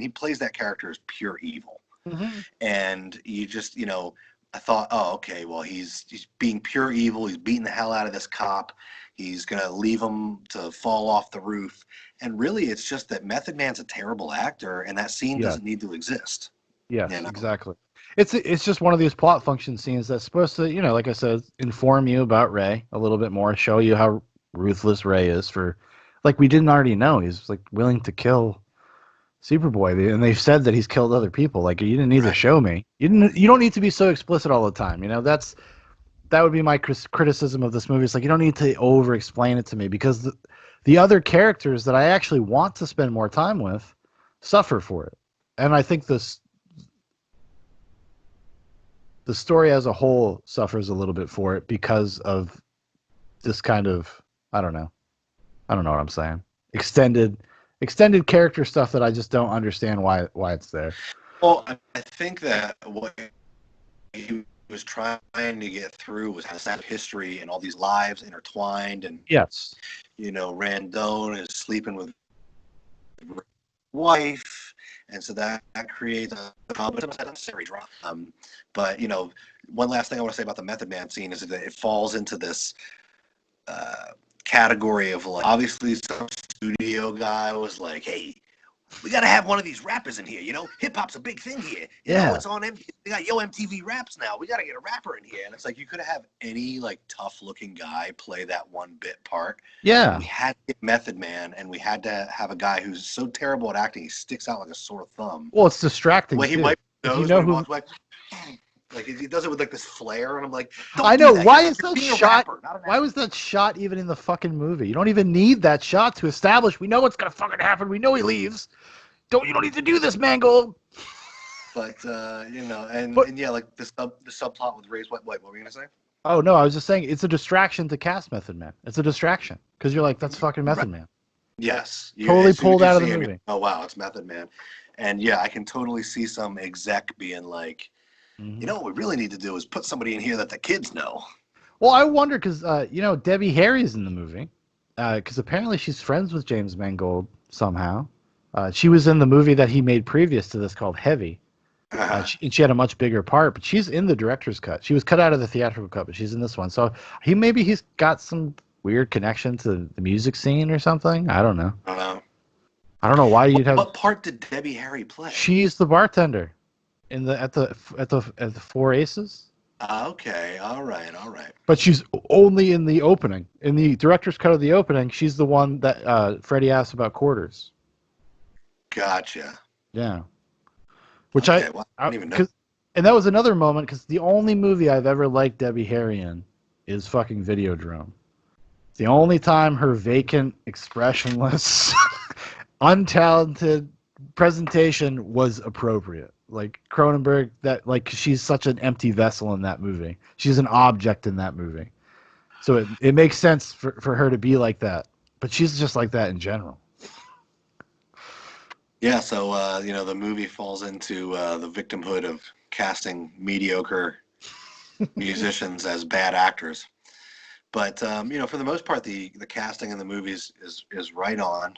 Speaker 2: plays that character as pure evil.
Speaker 1: Mm-hmm.
Speaker 2: And you just, I thought, oh, okay, well, he's being pure evil. He's beating the hell out of this cop. He's going to leave him to fall off the roof. And really, it's just that Method Man's a terrible actor, and that scene
Speaker 1: Yeah.
Speaker 2: doesn't need to exist.
Speaker 1: Yes, exactly. It's just one of these plot function scenes that's supposed to, like I said, inform you about Ray a little bit more, show you how ruthless Ray is for, like we didn't already know. He's like willing to kill Superboy, and they've said that he's killed other people. Like you didn't need to show me. You don't need to be so explicit all the time. That would be my criticism of this movie. It's like you don't need to over explain it to me because the other characters that I actually want to spend more time with suffer for it, and I think the story as a whole suffers a little bit for it because of this kind of I don't know what I'm saying. Extended character stuff that I just don't understand why it's there.
Speaker 2: Well, I think that what he was trying to get through was how sad history and all these lives intertwined, and
Speaker 1: yes,
Speaker 2: Randone is sleeping with wife, and so that creates a unnecessary drama. But one last thing I want to say about the Method Man scene is that it falls into this category of like, obviously some studio guy was like, hey, we got to have one of these rappers in here. Hip hop's a big thing here. It's on MTV. They got MTV Raps now. We got to get a rapper in here. And it's like, you could have any like tough looking guy play that one bit part.
Speaker 1: Yeah.
Speaker 2: We had to get Method Man, and we had to have a guy who's so terrible at acting, he sticks out like a sore thumb.
Speaker 1: Well, it's distracting.
Speaker 2: When he wipes his nose, when he walks away, like he does it with like this flair, and I'm like,
Speaker 1: I know.
Speaker 2: That.
Speaker 1: Why is that shot?
Speaker 2: Rapper,
Speaker 1: why was that shot even in the fucking movie? You don't even need that shot to establish we know what's gonna fucking happen. We know he leaves. You don't need to do this, Mangold.
Speaker 2: But and yeah, like the subplot with Ray's what were you gonna say?
Speaker 1: Oh no, I was just saying it's a distraction to cast Method Man. It's a distraction because you're like, that's fucking Method Man.
Speaker 2: Yes,
Speaker 1: totally pulled out of the movie.
Speaker 2: Oh wow, it's Method Man, and yeah, I can totally see some exec being like, what we really need to do is put somebody in here that the kids know.
Speaker 1: Well, I wonder because Debbie Harry's in the movie because apparently she's friends with James Mangold somehow. She was in the movie that he made previous to this called Heavy. She had a much bigger part, but she's in the director's cut. She was cut out of the theatrical cut, but she's in this one. So he's got some weird connection to the music scene or something. I don't know. I don't know why you'd have.
Speaker 2: What part did Debbie Harry play?
Speaker 1: She's the bartender at the Four Aces.
Speaker 2: Okay, all right.
Speaker 1: But she's only in the opening. In the director's cut of the opening, she's the one that Freddie asked about quarters.
Speaker 2: Gotcha.
Speaker 1: Yeah. Which
Speaker 2: I don't even know.
Speaker 1: And that was another moment because the only movie I've ever liked Debbie Harry in is fucking Videodrome. The only time her vacant, expressionless, untalented presentation was appropriate. Like Cronenberg, she's such an empty vessel in that movie. She's an object in that movie. So it makes sense for her to be like that. But she's just like that in general.
Speaker 2: Yeah, so the movie falls into the victimhood of casting mediocre musicians as bad actors. But for the most part, the casting in the movies is right on.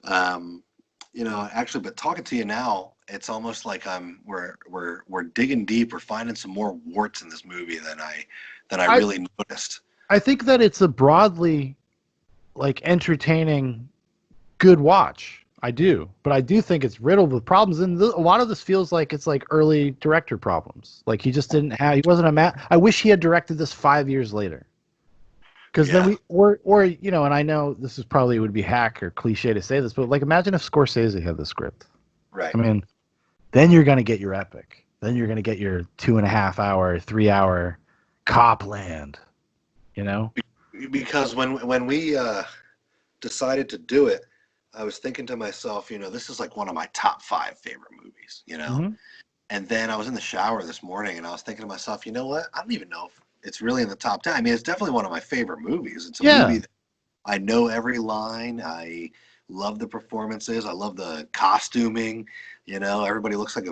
Speaker 2: Actually, but talking to you now, it's almost like we're digging deep. We're finding some more warts in this movie than I really noticed. I
Speaker 1: think that it's a broadly entertaining, good watch. I do, but I do think it's riddled with problems, and a lot of this feels like it's like early director problems. Like he just didn't have, he wasn't I wish he had directed this 5 years later, because then and I know this is probably would be hack or cliche to say this, but imagine if Scorsese had the script.
Speaker 2: Right.
Speaker 1: I mean, then you're gonna get your epic. Then you're gonna get your 2.5 hour, 3 hour Copland.
Speaker 2: Because when we decided to do it, I was thinking to myself, this is like one of my top 5 favorite movies,
Speaker 1: Mm-hmm.
Speaker 2: And then I was in the shower this morning and I was thinking to myself, you know what? I don't even know if it's really in the top 10. I mean, it's definitely one of my favorite movies. It's a movie that I know every line. I love the performances. I love the costuming. Everybody looks like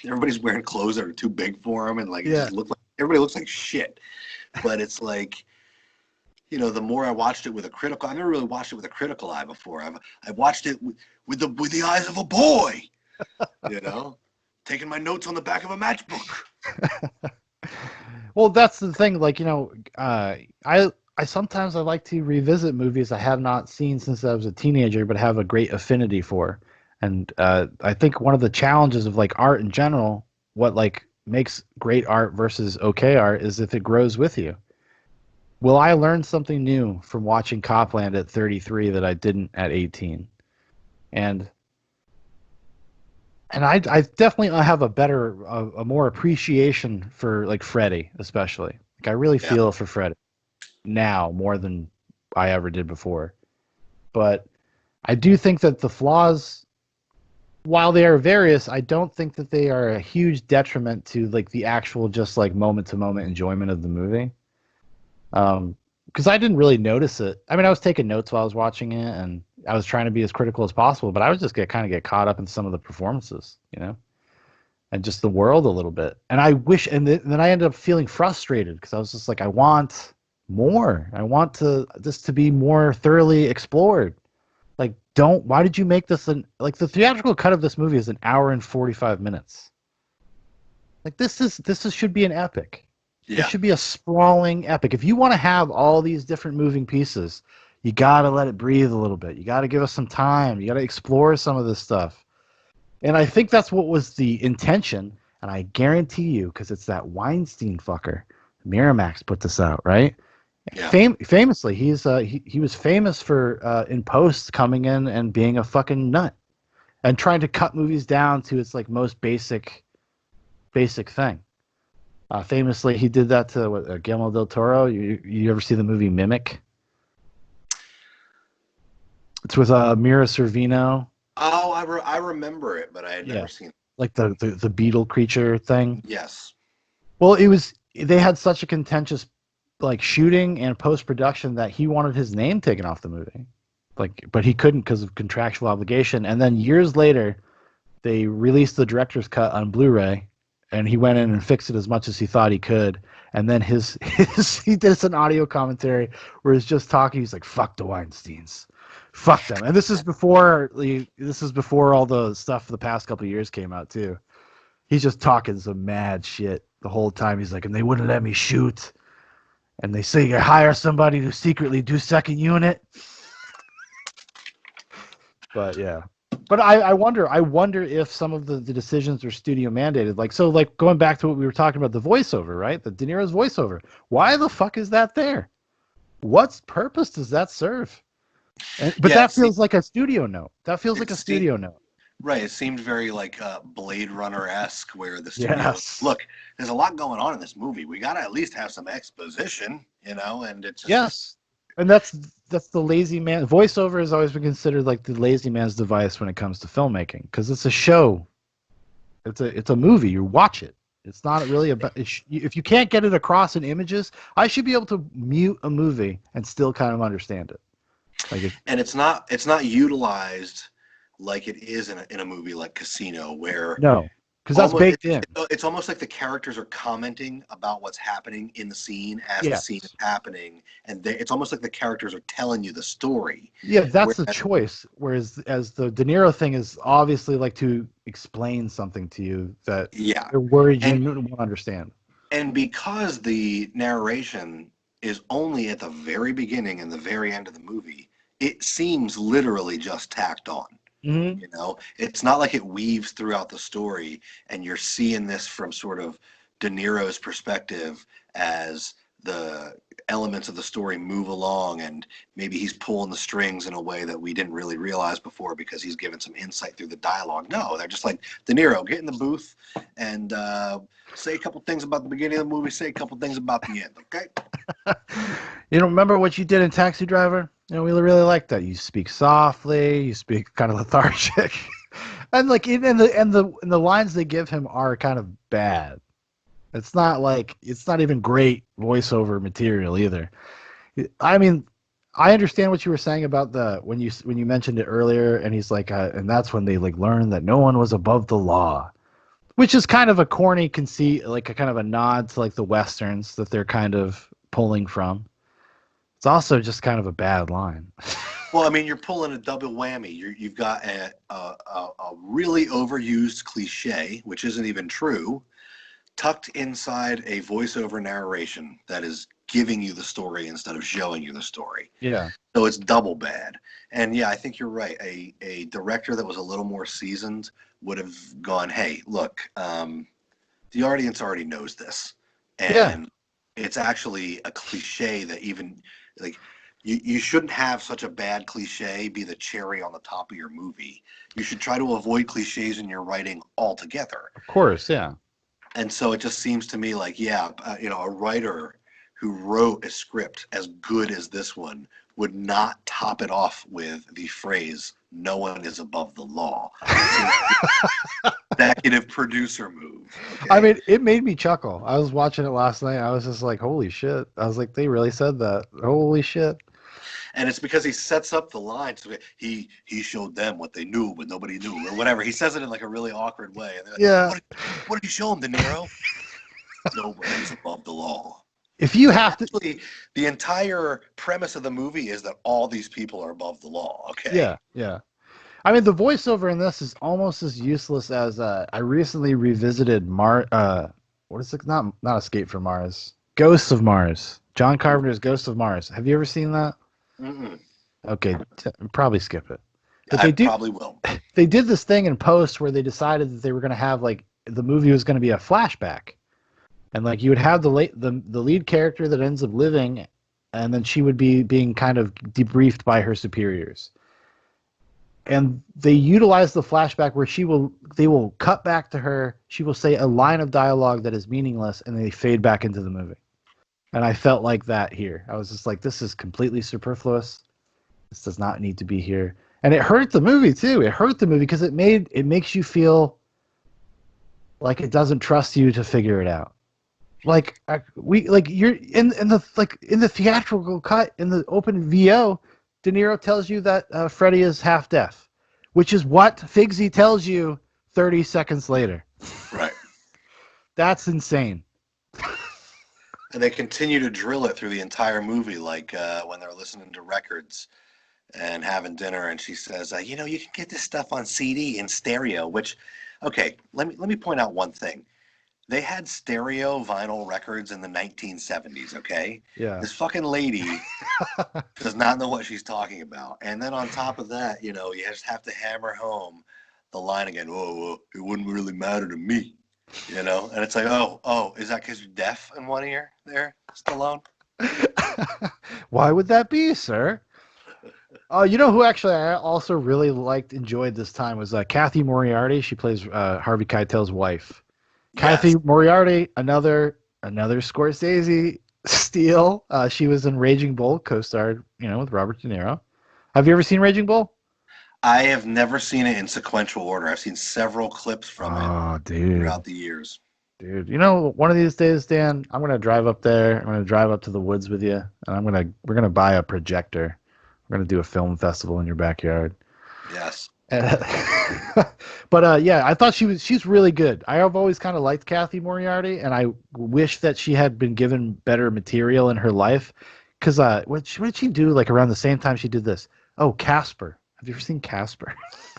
Speaker 2: everybody's wearing clothes that are too big for them and it just looked like everybody looks like shit. But it's like, the more I watched it with a critical, I've never really watched it with a critical eye before. I've watched it with the eyes of a boy, taking my notes on the back of a matchbook.
Speaker 1: Well, that's the thing. Like, I sometimes I like to revisit movies I have not seen since I was a teenager, but have a great affinity for. And I think one of the challenges of like art in general, what like makes great art versus okay art, is if it grows with you. Will I learn something new from watching Copland at 33 that I didn't at 18? And I definitely have a more appreciation for like Freddie, especially. Like I really
Speaker 2: Yeah.
Speaker 1: feel for Freddie now more than I ever did before. But I do think that the flaws, while they are various, I don't think that they are a huge detriment to like the actual just like moment to moment enjoyment of the movie. Because I didn't really notice it. I mean, I was taking notes while I was watching it, and I was trying to be as critical as possible. But I was just get caught up in some of the performances, and just the world a little bit. And I wish, and then I ended up feeling frustrated because I was just like, I want more. I want this to be more thoroughly explored. Like, why did you make this like the theatrical cut of this movie is an hour and 45 minutes. Like should be an epic.
Speaker 2: Yeah.
Speaker 1: It should be a sprawling epic. If you want to have all these different moving pieces, you got to let it breathe a little bit. You got to give us some time. You got to explore some of this stuff. And I think that's what was the intention. And I guarantee you, because it's that Weinstein fucker, Miramax put this out, right?
Speaker 2: Yeah.
Speaker 1: Famously, he was famous for in post coming in and being a fucking nut and trying to cut movies down to its like most basic thing. Famously, he did that to Guillermo del Toro. You ever see the movie Mimic? It's with Mira Sorvino.
Speaker 2: Oh, I remember it, but I had never seen it.
Speaker 1: Like the beetle creature thing.
Speaker 2: Yes.
Speaker 1: Well, they had such a contentious like shooting and post production that he wanted his name taken off the movie. Like, but he couldn't because of contractual obligation. And then years later, they released the director's cut on Blu-ray, and he went in and fixed it as much as he thought he could. And then he did an audio commentary where he's just talking. He's like, "Fuck the Weinsteins, fuck them." And this is before all the stuff the past couple of years came out too. He's just talking some mad shit the whole time. He's like, "And they wouldn't let me shoot, and they say you hire somebody to secretly do second unit." But yeah. But I wonder if some of the decisions are studio mandated. Like going back to what we were talking about, the voiceover, right? The De Niro's voiceover. Why the fuck is that there? What purpose does that serve? That feels like a studio note. That feels like a studio note.
Speaker 2: Right. It seemed very like Blade Runner-esque, where the studio, look, there's a lot going on in this movie. We got to at least have some exposition, and it's just...
Speaker 1: Yes. And that's the lazy man. Voiceover has always been considered like the lazy man's device when it comes to filmmaking, because it's a show. It's a movie. You watch it. It's not really about. If you can't get it across in images, I should be able to mute a movie and still kind of understand it.
Speaker 2: And it's not utilized like it is in a movie like Casino, where
Speaker 1: no. Because that's baked in.
Speaker 2: It's almost like the characters are commenting about what's happening in the scene as the scene is happening, and it's almost like the characters are telling you the story.
Speaker 1: Yeah, that's the choice. Whereas as the De Niro thing is obviously like to explain something to you that they're worried you won't understand.
Speaker 2: And because the narration is only at the very beginning and the very end of the movie, it seems literally just tacked on.
Speaker 1: Mm-hmm.
Speaker 2: It's not like it weaves throughout the story, and you're seeing this from sort of De Niro's perspective as the elements of the story move along, and maybe he's pulling the strings in a way that we didn't really realize before because he's given some insight through the dialogue. No, they're just like, De Niro, get in the booth and say a couple things about the beginning of the movie, say a couple things about the end, okay?
Speaker 1: Remember what you did in Taxi Driver? We really like that. You speak softly. You speak kind of lethargic, and like and the lines they give him are kind of bad. It's not even great voiceover material either. I mean, I understand what you were saying about when you mentioned it earlier, and he's like, and that's when they like learned that no one was above the law. Which is kind of a corny conceit, like a kind of a nod to like the westerns that they're kind of pulling from. It's also just kind of a bad line.
Speaker 2: Well, I mean, you're pulling a double whammy. You've got a really overused cliche, which isn't even true, tucked inside a voiceover narration that is giving you the story instead of showing you the story.
Speaker 1: Yeah.
Speaker 2: So it's double bad. And yeah, I think you're right. A director that was a little more seasoned would have gone, hey, look, the audience already knows this.
Speaker 1: Yeah.
Speaker 2: And it's actually a cliche that even like you shouldn't have such a bad cliche be the cherry on the top of your movie. You should try to avoid cliches in your writing altogether.
Speaker 1: Of course, yeah.
Speaker 2: And so it just seems to me like, yeah, a writer who wrote a script as good as this one would not top it off with the phrase, no one is above the law. Executive producer move. Okay?
Speaker 1: I mean, it made me chuckle. I was watching it last night. I was just like, holy shit. I was like, they really said that. Holy shit.
Speaker 2: And it's because he sets up the line. So he showed them what they knew, but nobody knew, or whatever. He says it in like a really awkward way. And they're like,
Speaker 1: Yeah.
Speaker 2: what did you show him, De Niro? Nobody's above the law.
Speaker 1: If you have to.
Speaker 2: Actually, the entire premise of the movie is that all these people are above the law. Okay.
Speaker 1: Yeah, yeah. I mean, the voiceover in this is almost as useless as I recently revisited what is it? Not Escape from Mars. Ghosts of Mars. John Carpenter's Ghosts of Mars. Have you ever seen that?
Speaker 2: Mm-mm.
Speaker 1: Okay, probably skip it. But
Speaker 2: I probably will.
Speaker 1: They did this thing in post where they decided that they were going to have like the movie was going to be a flashback, and like you would have the lead character that ends up living, and then she would be being kind of debriefed by her superiors. And they utilize the flashback where they will cut back to her. She will say a line of dialogue that is meaningless, and they fade back into the movie. And I felt like that here. I was just like, this is completely superfluous. This does not need to be here. And it hurt the movie too. It hurt the movie because it makes you feel like it doesn't trust you to figure it out. Like you're in the theatrical cut in the open VO. De Niro tells you that Freddy is half deaf, which is what Figsy tells you 30 seconds later.
Speaker 2: Right.
Speaker 1: That's insane.
Speaker 2: And they continue to drill it through the entire movie, like when they're listening to records and having dinner, and she says, you can get this stuff on CD in stereo, which, okay, let me point out one thing. They had stereo vinyl records in the 1970s, okay?
Speaker 1: Yeah.
Speaker 2: This fucking lady does not know what she's talking about. And then on top of that, you just have to hammer home the line again, it wouldn't really matter to me, And it's like, oh, is that because you're deaf in one ear there, Stallone?
Speaker 1: Why would that be, sir? You know who actually I also really enjoyed this time was Kathy Moriarty. She plays Harvey Keitel's wife. Kathy
Speaker 2: Yes.
Speaker 1: Moriarty, another Scorsese steal. She was in Raging Bull, co-starred, with Robert De Niro. Have you ever seen Raging Bull?
Speaker 2: I have never seen it in sequential order. I've seen several clips from it throughout the years.
Speaker 1: Dude, one of these days, Dan, I'm gonna drive up there. I'm gonna drive up to the woods with you, and we're gonna buy a projector. We're gonna do a film festival in your backyard.
Speaker 2: Yes.
Speaker 1: But yeah, I thought she's really good. I have always kind of liked Kathy Moriarty, and I wish that she had been given better material in her life. Because what did she do like around the same time she did this? Oh, Casper. Have you ever seen Casper?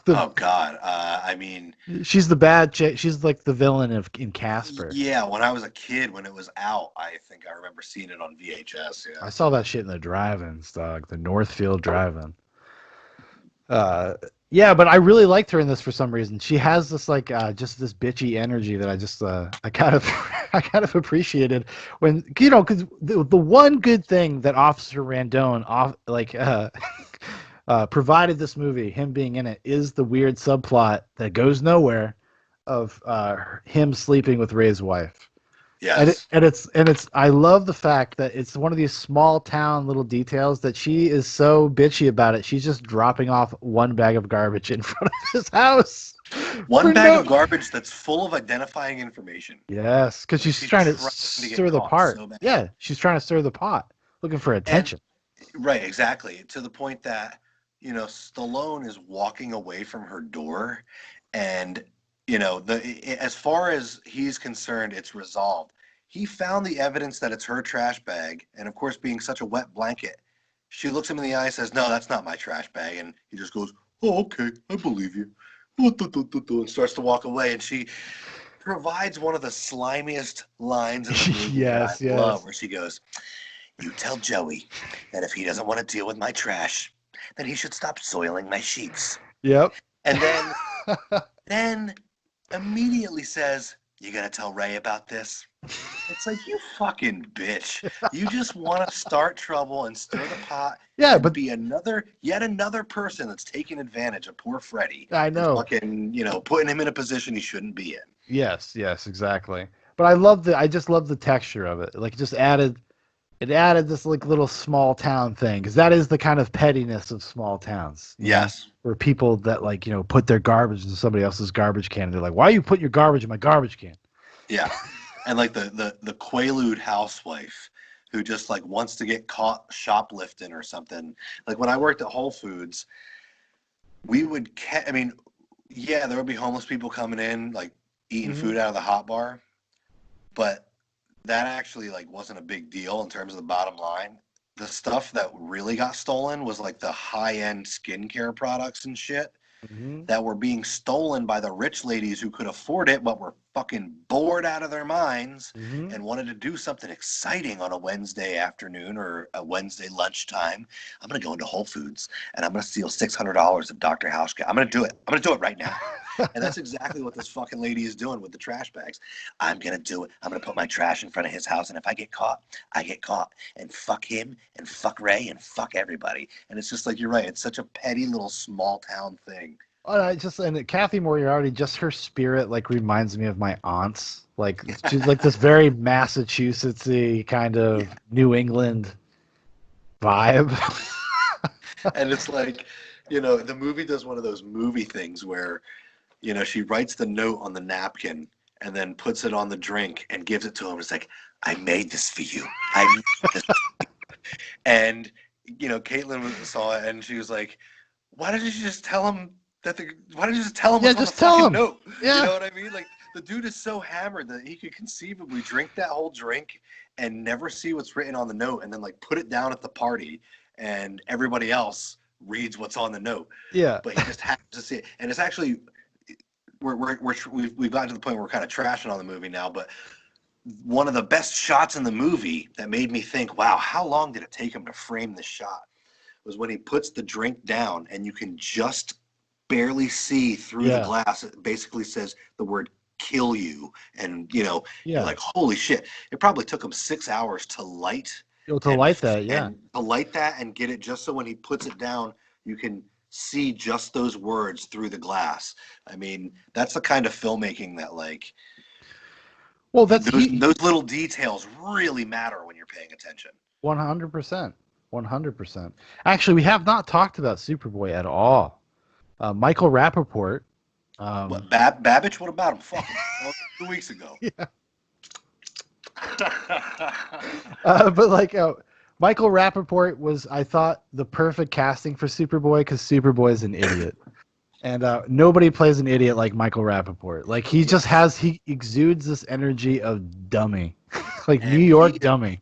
Speaker 2: Oh God, I mean,
Speaker 1: she's the bad chick. She's like the villain in Casper.
Speaker 2: Yeah, when I was a kid, when it was out, I think I remember seeing it on VHS. Yeah,
Speaker 1: I saw that shit in the drive-ins, dog. The Northfield drive-in. Yeah, but I really liked her in this for some reason. She has this just this bitchy energy that I kind of I kind of appreciated when because the one good thing that Officer Randone provided this movie, him being in it, is the weird subplot that goes nowhere of him sleeping with Ray's wife.
Speaker 2: Yes.
Speaker 1: And it's I love the fact that it's one of these small town little details that she is so bitchy about it. She's just dropping off one bag of garbage in front of his house.
Speaker 2: One bag of garbage that's full of identifying information.
Speaker 1: Yes, because she's trying to stir the pot. So yeah, she's trying to stir the pot, looking for attention.
Speaker 2: Right, exactly. To the point that, Stallone is walking away from her door, and You know, as far as he's concerned, it's resolved. He found the evidence that it's her trash bag, and of course, being such a wet blanket, she looks him in the eye and says, "No, that's not my trash bag," and he just goes, "Oh, okay, I believe you," and starts to walk away. And she provides one of the slimiest lines in the movie that I
Speaker 1: Yes,
Speaker 2: love,
Speaker 1: yes.
Speaker 2: where she goes, "You tell Joey that if he doesn't want to deal with my trash, then he should stop soiling my sheets."
Speaker 1: Yep.
Speaker 2: And then immediately says, "You gonna tell Ray about this?" It's like, you fucking bitch. You just want to start trouble and stir the pot
Speaker 1: Yeah,
Speaker 2: and
Speaker 1: but
Speaker 2: be yet another person that's taking advantage of poor Freddie
Speaker 1: I
Speaker 2: and
Speaker 1: know.
Speaker 2: fucking, putting him in a position he shouldn't be in.
Speaker 1: Yes, yes, exactly. But I just love the texture of it. Like it added this like little small town thing because that is the kind of pettiness of small towns,
Speaker 2: Yes.
Speaker 1: where people that like, put their garbage in somebody else's garbage can. And they're like, "Why you put your garbage in my garbage can?"
Speaker 2: Yeah. And like the Quaalude housewife who just like wants to get caught shoplifting or something. Like when I worked at Whole Foods, we would I mean, yeah, there would be homeless people coming in like eating
Speaker 1: Mm-hmm.
Speaker 2: food out of the hot bar, but that actually like wasn't a big deal in terms of the bottom line. The stuff that really got stolen was like the high end skincare products and shit
Speaker 1: Mm-hmm.
Speaker 2: that were being stolen by the rich ladies who could afford it but were fucking bored out of their minds
Speaker 1: Mm-hmm.
Speaker 2: and wanted to do something exciting on a Wednesday afternoon or a Wednesday lunchtime. I'm going to go into Whole Foods and I'm going to steal $600 of Dr. House. I'm going to do it. I'm going to do it right now. And that's exactly what this fucking lady is doing with the trash bags. I'm going to do it. I'm going to put my trash in front of his house. And if I get caught, I get caught. And fuck him and fuck Ray and fuck everybody. And it's just like, you're right. It's such a petty little small town thing.
Speaker 1: And Kathy Moriarty, just her spirit like reminds me of my aunts. Like she's like this very Massachusettsy kind
Speaker 2: Yeah.
Speaker 1: of New England vibe.
Speaker 2: And it's like, the movie does one of those movie things where, she writes the note on the napkin and then puts it on the drink and gives it to him. It's like, "I made this for you. I made this. And, Caitlin saw it and she was like, "Why didn't you just tell him why didn't you just tell him
Speaker 1: Yeah,
Speaker 2: what's on the
Speaker 1: just tell
Speaker 2: fucking
Speaker 1: him.
Speaker 2: note?" You
Speaker 1: Yeah.
Speaker 2: know what I mean? Like, the dude is so hammered that he could conceivably drink that whole drink and never see what's written on the note and then like put it down at the party and everybody else reads what's on the note.
Speaker 1: Yeah.
Speaker 2: But he just happens to see it. And it's actually, we've gotten to the point where we're kind of trashing on the movie now, but one of the best shots in the movie that made me think, wow, how long did it take him to frame this shot? Was when he puts the drink down and you can just barely see through the
Speaker 1: Yeah.
Speaker 2: glass. It basically says the word "kill you," and you're
Speaker 1: Yeah.
Speaker 2: like, holy shit! It probably took him 6 hours to light
Speaker 1: To light that, yeah.
Speaker 2: and to light that and get it just so when he puts it down, you can see just those words through the glass. I mean, that's the kind of filmmaking that like
Speaker 1: Well, that's
Speaker 2: those little details really matter when you're paying attention.
Speaker 1: 100%. 100%. Actually, we have not talked about Superboy at all. Michael Rappaport. Um,
Speaker 2: What Babbage? What about him? Fuck him. That was 2 weeks ago.
Speaker 1: yeah. But like Michael Rappaport was, I thought, the perfect casting for Superboy because Superboy is an idiot. And nobody plays an idiot like Michael Rappaport. Like
Speaker 2: Yes.
Speaker 1: he exudes this energy of dummy, like New
Speaker 2: And he
Speaker 1: York
Speaker 2: is
Speaker 1: dummy.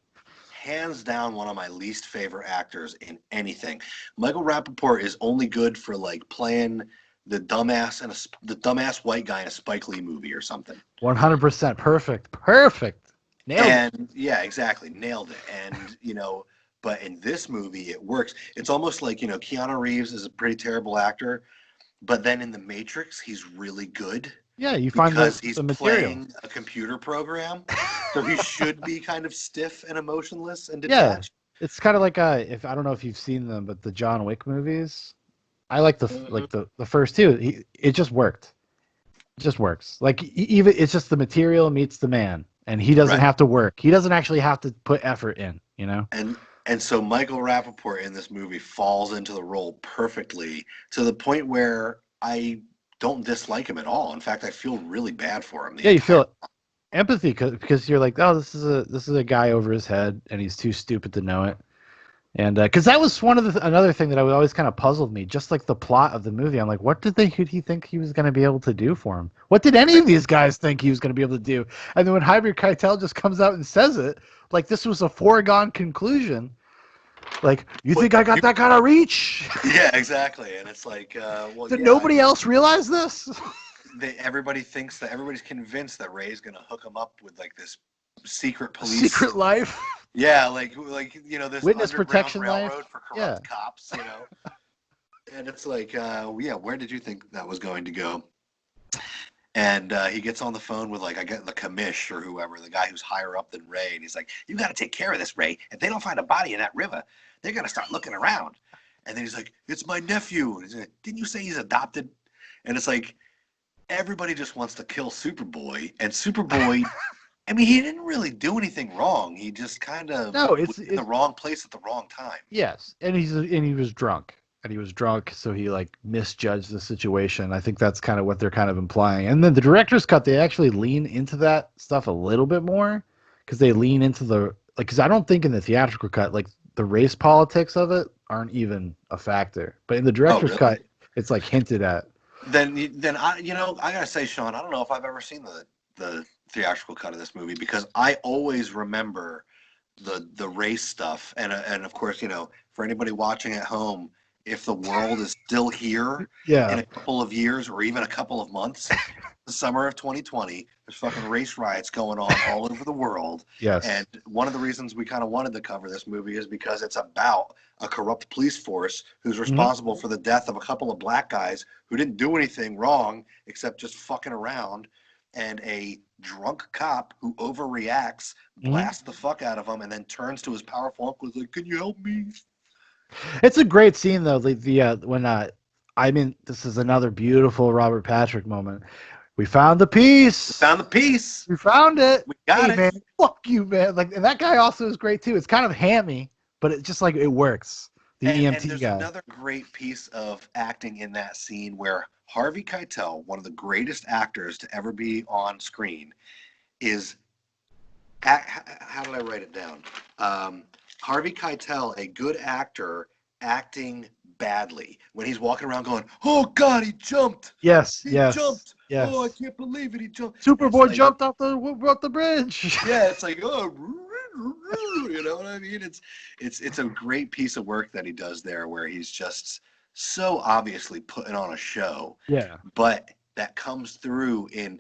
Speaker 2: hands down one of my least favorite actors in anything. Michael Rappaport is only good for like playing the dumbass white guy in a Spike Lee movie or something.
Speaker 1: 100% perfect, perfect, nailed it.
Speaker 2: And yeah, exactly, nailed it. And but in this movie, it works. It's almost like Keanu Reeves is a pretty terrible actor, but then in The Matrix, he's really good
Speaker 1: Yeah, you find
Speaker 2: because he's
Speaker 1: the material.
Speaker 2: playing a computer program. So he should be kind of stiff and emotionless and
Speaker 1: Yeah,
Speaker 2: detached.
Speaker 1: it's kind of like if I don't know if you've seen them, but the John Wick movies. I like
Speaker 2: Mhm.
Speaker 1: the first two. It just worked. It just works. Like even it's just the material meets the man, and he doesn't
Speaker 2: Right.
Speaker 1: have to work. He doesn't actually have to put effort in. You know.
Speaker 2: And so Michael Rappaport in this movie falls into the role perfectly to the point where I don't dislike him at all. In fact, I feel really bad for him the
Speaker 1: Yeah, you
Speaker 2: entire.
Speaker 1: feel empathy because you're like, oh, this is a guy over his head, and he's too stupid to know it. And because that was one of another thing that I was always kind of puzzled me, just like the plot of the movie. I'm like, what did he think he was going to be able to do for him? What did any of these guys think he was going to be able to do? And then when Harvey Keitel just comes out and says it, like this was a foregone conclusion. Like, you think I got that kind of reach?
Speaker 2: Yeah, exactly. And it's like, well,
Speaker 1: Did
Speaker 2: yeah.
Speaker 1: nobody else realize this?
Speaker 2: Everybody's convinced that Ray's gonna hook him up with like this secret police,
Speaker 1: secret life.
Speaker 2: Yeah, like this
Speaker 1: Witness
Speaker 2: underground
Speaker 1: protection
Speaker 2: railroad
Speaker 1: life.
Speaker 2: for corrupt cops, And it's like, yeah, where did you think that was going to go? And he gets on the phone with I get the commish or whoever, the guy who's higher up than Ray, and he's like, "You got to take care of this, Ray. If they don't find a body in that river, they're gonna start looking around." And then he's like, "It's my nephew." And he's like, "Didn't you say he's adopted?" And it's like, everybody just wants to kill Superboy, and Superboy, I mean, he didn't really do anything wrong. He just kind of was in the wrong place at the wrong time.
Speaker 1: Yes, and he was drunk. And he was drunk, so he misjudged the situation. I think that's kind of what they're kind of implying. And then the director's cut, they actually lean into that stuff a little bit more, because they lean into because I don't think in the theatrical cut, the race politics of it aren't even a factor. But in the director's cut, it's hinted at.
Speaker 2: Then I gotta say, Sean, I don't know if I've ever seen the theatrical cut of this movie, because I always remember the race stuff, and of course, for anybody watching at home, if the world is still here in a couple of years or even a couple of months, the summer of 2020, there's fucking race riots going on all over the world.
Speaker 1: Yes.
Speaker 2: And one of the reasons we kind of wanted to cover this movie is because it's about a corrupt police force who's responsible for the death of a couple of black guys who didn't do anything wrong except just fucking around, and a drunk cop who overreacts, blasts the fuck out of him, and then turns to his powerful uncle and is like, "Can you help me?"
Speaker 1: It's a great scene, though. When this is another beautiful Robert Patrick moment. We found the piece.
Speaker 2: We found the piece.
Speaker 1: We found it.
Speaker 2: We got it.
Speaker 1: Man, fuck you, man. And that guy also is great too. It's kind of hammy, but it's just it works. The EMT
Speaker 2: and there's
Speaker 1: guy.
Speaker 2: Another great piece of acting in that scene where Harvey Keitel, one of the greatest actors to ever be on screen, is. How did I write it down? Harvey Keitel, a good actor, acting badly when he's walking around going, "Oh God, he jumped!
Speaker 1: Yes,
Speaker 2: he jumped!
Speaker 1: Yes.
Speaker 2: Oh, I can't believe it! He jumped!
Speaker 1: Superboy jumped off the bridge!"
Speaker 2: Yeah, it's like, oh, you know what I mean? It's a great piece of work that he does there, where he's just so obviously putting on a show.
Speaker 1: Yeah,
Speaker 2: but that comes through in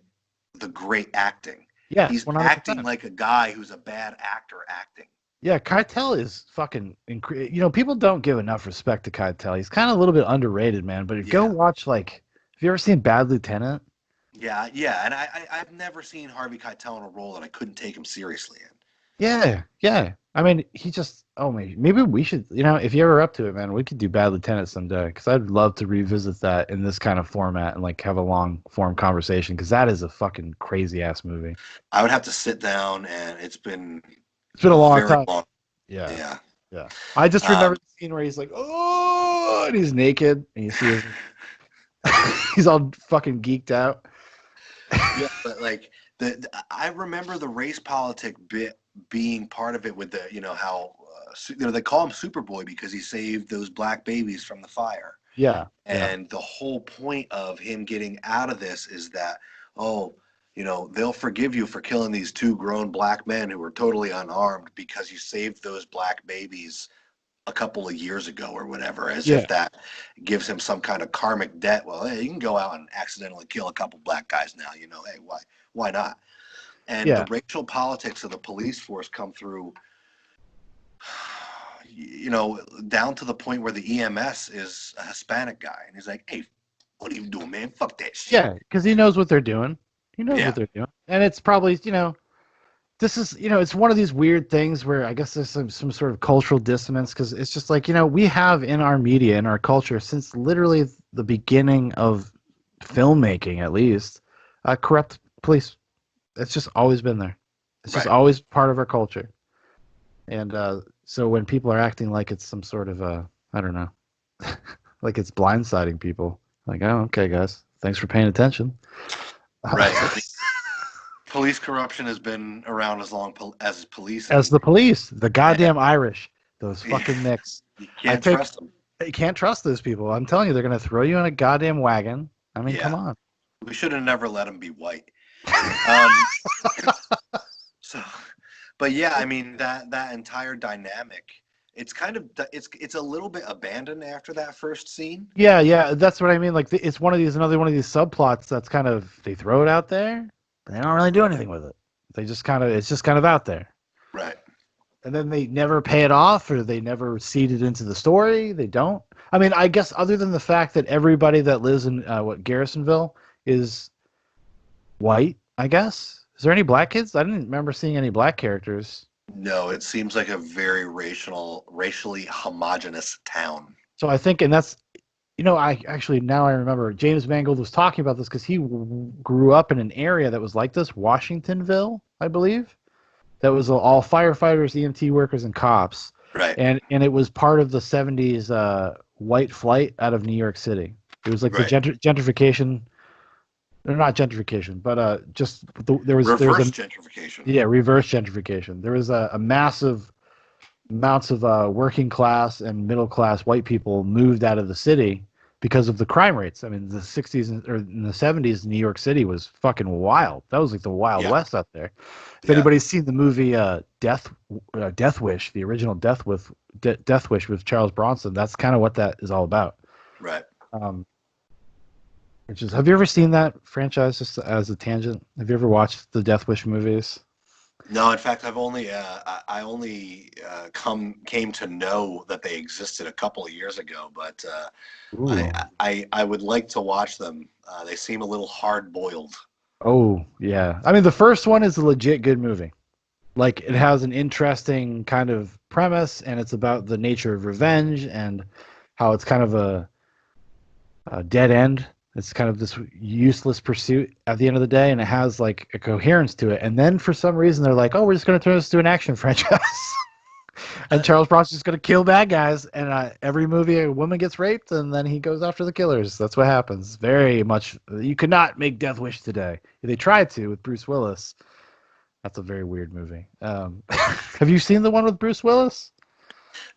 Speaker 2: the great acting.
Speaker 1: Yeah,
Speaker 2: he's
Speaker 1: 100%.
Speaker 2: acting like a guy who's a bad actor acting.
Speaker 1: Yeah, Keitel is fucking people don't give enough respect to Keitel. He's kind of a little bit underrated, man. But go watch have you ever seen Bad Lieutenant?
Speaker 2: Yeah, and I've never seen Harvey Keitel in a role that I couldn't take him seriously in.
Speaker 1: Yeah. I mean, he just maybe we should, if you're ever up to it, man, we could do Bad Lieutenant someday, because I'd love to revisit that in this kind of format and have a long form conversation, because that is a fucking crazy ass movie.
Speaker 2: I would have to sit down, and it's been
Speaker 1: a long time.
Speaker 2: Long.
Speaker 1: Yeah. I just remember the scene where he's like, "Oh," and he's naked, and you see him. He's all fucking geeked out.
Speaker 2: Yeah, but I remember the race politic bit being part of it, with how they call him Superboy because he saved those black babies from the fire.
Speaker 1: Yeah.
Speaker 2: And the whole point of him getting out of this is that, they'll forgive you for killing these two grown black men who were totally unarmed because you saved those black babies a couple of years ago or whatever, as if that gives him some kind of karmic debt. Well, hey, you can go out and accidentally kill a couple black guys now, hey, why not? And the racial politics of the police force come through, down to the point where the EMS is a Hispanic guy, and he's like, "Hey, what are you doing, man? Fuck that shit."
Speaker 1: Yeah, because he knows what they're doing. He knows what they're doing. And it's probably, this is, it's one of these weird things where I guess there's some sort of cultural dissonance, because it's just we have in our media, in our culture, since literally the beginning of filmmaking, at least, corrupt police. It's just always been there. It's just always part of our culture. And so when people are acting like it's some sort of, I don't know, like it's blindsiding people, like, "Oh, okay, guys, thanks for paying attention."
Speaker 2: Right. Police corruption has been around as long as police.
Speaker 1: As the police, the goddamn Irish. Those fucking Knicks.
Speaker 2: You
Speaker 1: I
Speaker 2: can't
Speaker 1: pick.
Speaker 2: trust them.
Speaker 1: You can't trust those people. I'm telling you, they're gonna throw you in a goddamn wagon. I mean, come
Speaker 2: Yeah,
Speaker 1: on.
Speaker 2: we should have never let them be white. Um, so, but yeah, I mean that entire dynamic. It's kind of it's a little bit abandoned after that first scene.
Speaker 1: Yeah, yeah, that's what I mean. Like, it's one of these another one of these subplots that's kind of they throw it out there, but they don't really do anything with it. They just kind of it's just kind of out there,
Speaker 2: Right.
Speaker 1: and then they never pay it off, or they never seed it into the story. They don't. I mean, I guess other than the fact that everybody that lives in Garrisonville is white, I guess. Is there any black kids? I didn't remember seeing any black characters.
Speaker 2: No, it seems like a very racially homogenous town.
Speaker 1: So I think, and that's, I actually now I remember James Mangold was talking about this because he grew up in an area that was like this, Washingtonville, I believe, that was all firefighters, EMT workers, and cops,
Speaker 2: Right.
Speaker 1: and it was part of the '70s white flight out of New York City. It was like the
Speaker 2: Right.
Speaker 1: gentrification, or not gentrification, but there was
Speaker 2: Reverse gentrification.
Speaker 1: yeah, reverse gentrification. There was a massive amounts of working class and middle class white people moved out of the city because of the crime rates. I mean, the '60s or in the '70s, New York City was fucking wild. That was like the Wild
Speaker 2: Yeah.
Speaker 1: West out there. If
Speaker 2: Yeah.
Speaker 1: anybody's seen the movie Death Wish, the original Death Wish with Charles Bronson, that's kind of what that is all about.
Speaker 2: Right.
Speaker 1: Um, have you ever seen that franchise? Just as a tangent, have you ever watched the Death Wish movies?
Speaker 2: No, in fact, I only came to know that they existed a couple of years ago, but
Speaker 1: Ooh.
Speaker 2: I would like to watch them. They seem a little hard boiled.
Speaker 1: Oh, yeah. I mean, the first one is a legit good movie. Like, it has an interesting kind of premise, and it's about the nature of revenge and how it's kind of a dead end. It's kind of this useless pursuit at the end of the day, and it has like a coherence to it. And then for some reason, they're like, "Oh, we're just going to turn this into an action franchise." And Charles Bronson's just going to kill bad guys, and every movie a woman gets raped, and then he goes after the killers. That's what happens. Very much, you could not make Death Wish today. They tried to with Bruce Willis. That's a very weird movie. Have you seen the one with Bruce Willis?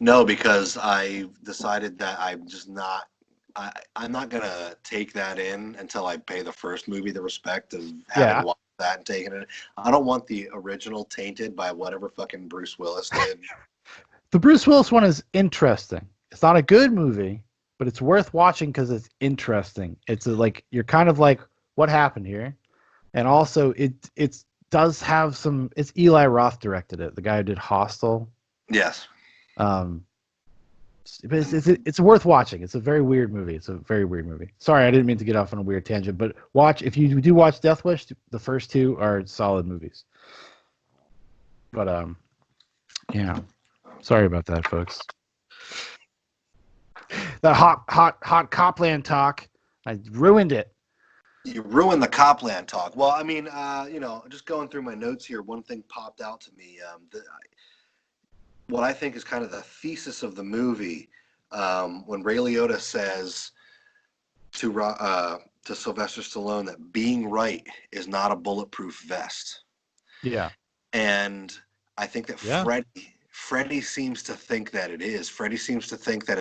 Speaker 2: No, because I decided that I'm not gonna take that in until I pay the first movie the respect of having
Speaker 1: Yeah,
Speaker 2: watched that and taken it. I don't want the original tainted by whatever fucking Bruce Willis did.
Speaker 1: the Bruce Willis one is interesting. It's not a good movie, but it's worth watching because it's interesting. Like you're kind of like, what happened here? And also, it does have some. It's Eli Roth directed it, the guy who did Hostel.
Speaker 2: Yes.
Speaker 1: Um, but it's worth watching. It's a very weird movie. It's a very weird movie. Sorry, I didn't mean to get off on a weird tangent, but watch if you do watch Death Wish. The first two are solid movies. But yeah. Sorry about that, folks. That hot Copland talk. I ruined it.
Speaker 2: You ruined the Copland talk. Well, I mean, just going through my notes here, one thing popped out to me. What I think is kind of the thesis of the movie, when Ray Liotta says to Sylvester Stallone that being right is not a bulletproof vest.
Speaker 1: Yeah.
Speaker 2: And I think that
Speaker 1: Yeah.
Speaker 2: Freddie seems to think that it is. Freddie seems to think that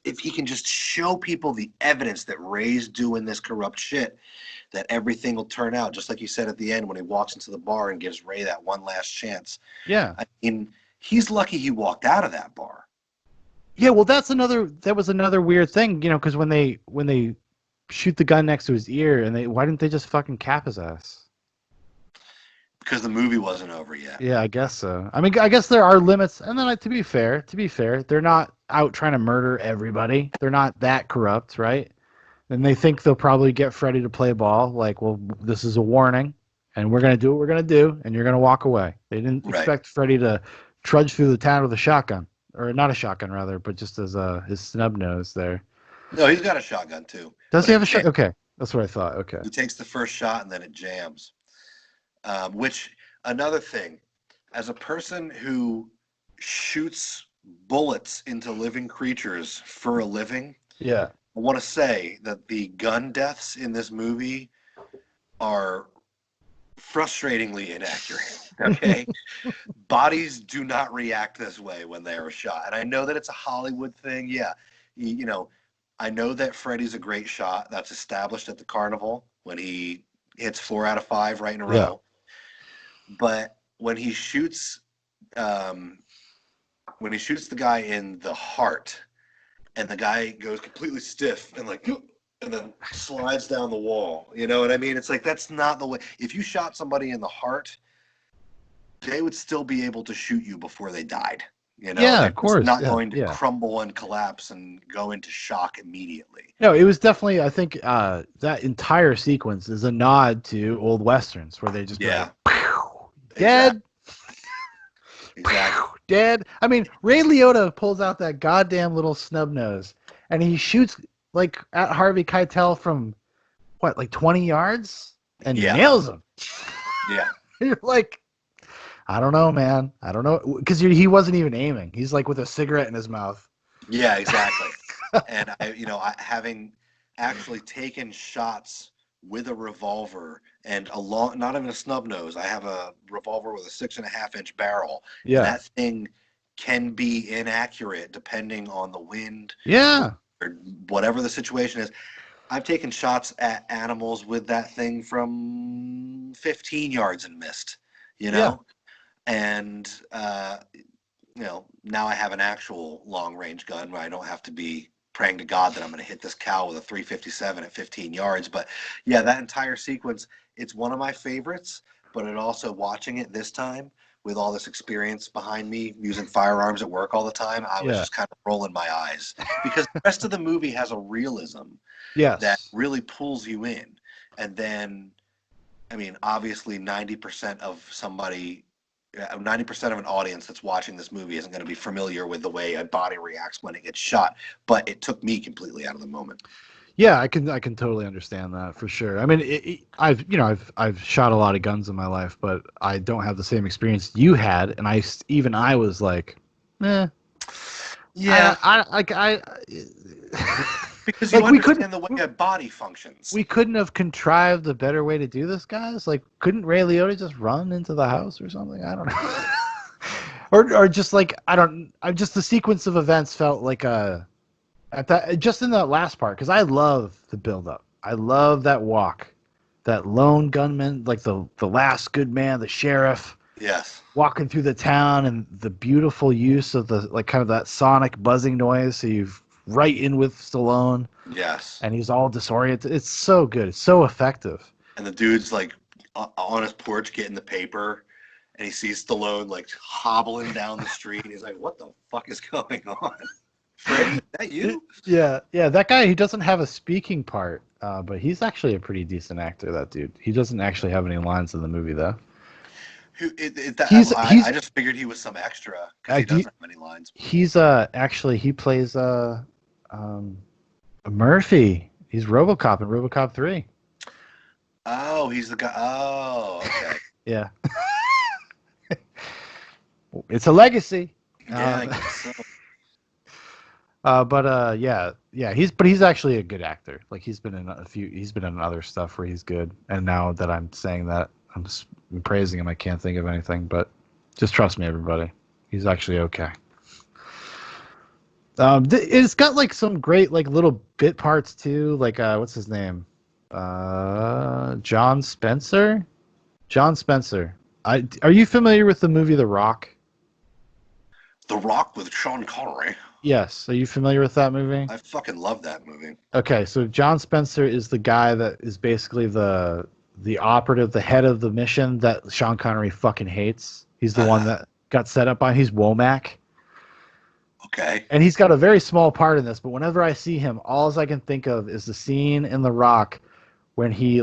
Speaker 2: if he can just show people the evidence that Ray's doing this corrupt shit, that everything will turn out, just like you said at the end when he walks into the bar and gives Ray that one last chance.
Speaker 1: Yeah.
Speaker 2: I mean, he's lucky he walked out of that bar.
Speaker 1: Yeah, well, that was another weird thing, because when they shoot the gun next to his ear, and why didn't they just fucking cap his ass?
Speaker 2: Because the movie wasn't over yet.
Speaker 1: Yeah, I guess so. I mean, I guess there are limits, and then to be fair, they're not out trying to murder everybody. They're not that corrupt, right? And they think they'll probably get Freddy to play ball, like, well, this is a warning, and we're gonna do what we're gonna do, and you're gonna walk away. They didn't expect Freddy to trudge through the town with a shotgun, or not a shotgun rather, but just as his snub nose there.
Speaker 2: No, he's got a shotgun too.
Speaker 1: Does he have a shotgun? Okay, that's what I thought. Okay.
Speaker 2: He takes the first shot and then it jams. Which, another thing, as a person who shoots bullets into living creatures for a living,
Speaker 1: yeah,
Speaker 2: I want to say that the gun deaths in this movie are frustratingly inaccurate. Okay. Bodies do not react this way when they are shot. And I know that it's a Hollywood thing. Yeah. You know, I know that Freddy's a great shot. That's established at the carnival when he hits 4 out of 5 right in a
Speaker 1: Yeah.
Speaker 2: row. But um, when he shoots the guy in the heart, and the guy goes completely stiff and like, and then slides down the wall. You know what I mean? It's like that's not the way. If you shot somebody in the heart, they would still be able to shoot you before they died. You know,
Speaker 1: Yeah,
Speaker 2: they're
Speaker 1: of
Speaker 2: just
Speaker 1: course.
Speaker 2: not
Speaker 1: Yeah,
Speaker 2: going to
Speaker 1: yeah.
Speaker 2: crumble and collapse and go into shock immediately.
Speaker 1: No, it was definitely. I think that entire sequence is a nod to old westerns where they just be like,
Speaker 2: Yeah,
Speaker 1: "Pew,
Speaker 2: exactly.
Speaker 1: dead,
Speaker 2: Exactly.
Speaker 1: pew, dead." I mean, Ray Liotta pulls out that goddamn little snub nose, and he shoots like at Harvey Keitel from what, like 20 yards, and
Speaker 2: Yeah.
Speaker 1: nails him.
Speaker 2: Yeah.
Speaker 1: You're like, I don't know, man. I don't know, because he wasn't even aiming. He's like with a cigarette in his mouth.
Speaker 2: Yeah, exactly. And having actually taken shots with a revolver and a long, not even a snub nose. I have a revolver with a 6.5-inch barrel, and
Speaker 1: Yeah,
Speaker 2: that thing can be inaccurate depending on the wind or,
Speaker 1: yeah,
Speaker 2: or whatever the situation is. I've taken shots at animals with that thing from 15 yards and missed, you
Speaker 1: yeah.
Speaker 2: know? And now I have an actual long range gun where I don't have to be praying to God that I'm going to hit this cow with a 357 at 15 yards. But yeah, that entire sequence, it's one of my favorites. But it also, watching it this time with all this experience behind me using firearms at work all the time, I was
Speaker 1: Yeah.
Speaker 2: just kind of rolling my eyes because the rest of the movie has a realism that
Speaker 1: Yes.
Speaker 2: really pulls you in. And then, I mean, obviously, 90% of an audience that's watching this movie isn't going to be familiar with the way a body reacts when it gets shot, but it took me completely out of the moment.
Speaker 1: Yeah, I can totally understand that for sure. I mean, I've shot a lot of guns in my life, but I don't have the same experience you had, and I was like, eh,
Speaker 2: Yeah,
Speaker 1: I
Speaker 2: because you
Speaker 1: like we couldn't
Speaker 2: understand the way a body functions.
Speaker 1: we couldn't have contrived a better way to do this, guys. Like, couldn't Ray Liotta just run into the house or something? I don't know. Or just like I just the sequence of events felt like a at that just in that last part, because I love the build up. I love that walk, that lone gunman, like the last good man, the sheriff
Speaker 2: Yes.
Speaker 1: walking through the town, and the beautiful use of the like kind of that sonic buzzing noise. So you've right in with Stallone,
Speaker 2: Yes.
Speaker 1: and he's all disoriented. It's so good. It's so effective.
Speaker 2: And the dude's like on his porch getting the paper, and he sees Stallone like hobbling down the street. He's like, "What the fuck is going on, Freddy? Is that you?"
Speaker 1: Yeah, yeah. That guy, he doesn't have a speaking part, but he's actually a pretty decent actor. That dude. He doesn't actually have any lines in the movie though.
Speaker 2: I,
Speaker 1: He's
Speaker 2: I just figured he was some extra because
Speaker 1: uh,
Speaker 2: he
Speaker 1: do you-
Speaker 2: doesn't have any lines.
Speaker 1: he's actually he plays um Murphy. He's RoboCop in RoboCop 3.
Speaker 2: Oh, he's the guy. Oh, okay.
Speaker 1: Yeah. It's a legacy.
Speaker 2: Yeah, I
Speaker 1: Um,
Speaker 2: guess so.
Speaker 1: yeah, he's actually a good actor. Like he's been in other stuff where he's good. And now that I'm saying that, I'm praising him. I can't think of anything, but just trust me, everybody. He's actually okay. It's got like some great like little bit parts too. Like what's his name? John Spencer. John Spencer. Are you familiar with the movie The Rock?
Speaker 2: The Rock with Sean Connery.
Speaker 1: Yes. Are you familiar with that movie?
Speaker 2: I fucking love that movie.
Speaker 1: Okay, so John Spencer is the guy that is basically the operative, the head of the mission that Sean Connery fucking hates. He's the one that got set up by. He's Womack,
Speaker 2: Okay.
Speaker 1: and he's got a very small part in this. But whenever I see him, all I can think of is the scene in The Rock when he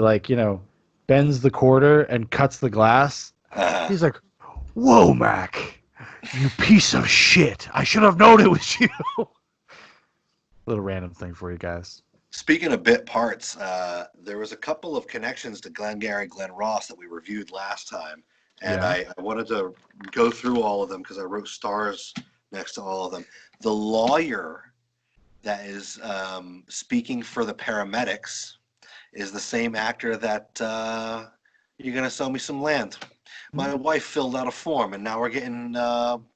Speaker 1: bends the quarter and cuts the glass. He's like, Womack, you piece of shit! I should have known it was you. Little random thing for you guys.
Speaker 2: Speaking of bit parts, there was a couple of connections to Glengarry Glen Ross that we reviewed last time, and
Speaker 1: Yeah.
Speaker 2: I wanted to go through all of them because I wrote stars next to all of them. The lawyer that is speaking for the paramedics is the same actor that You're gonna sell me some land. My
Speaker 1: Mhm.
Speaker 2: wife filled out a form, and now we're getting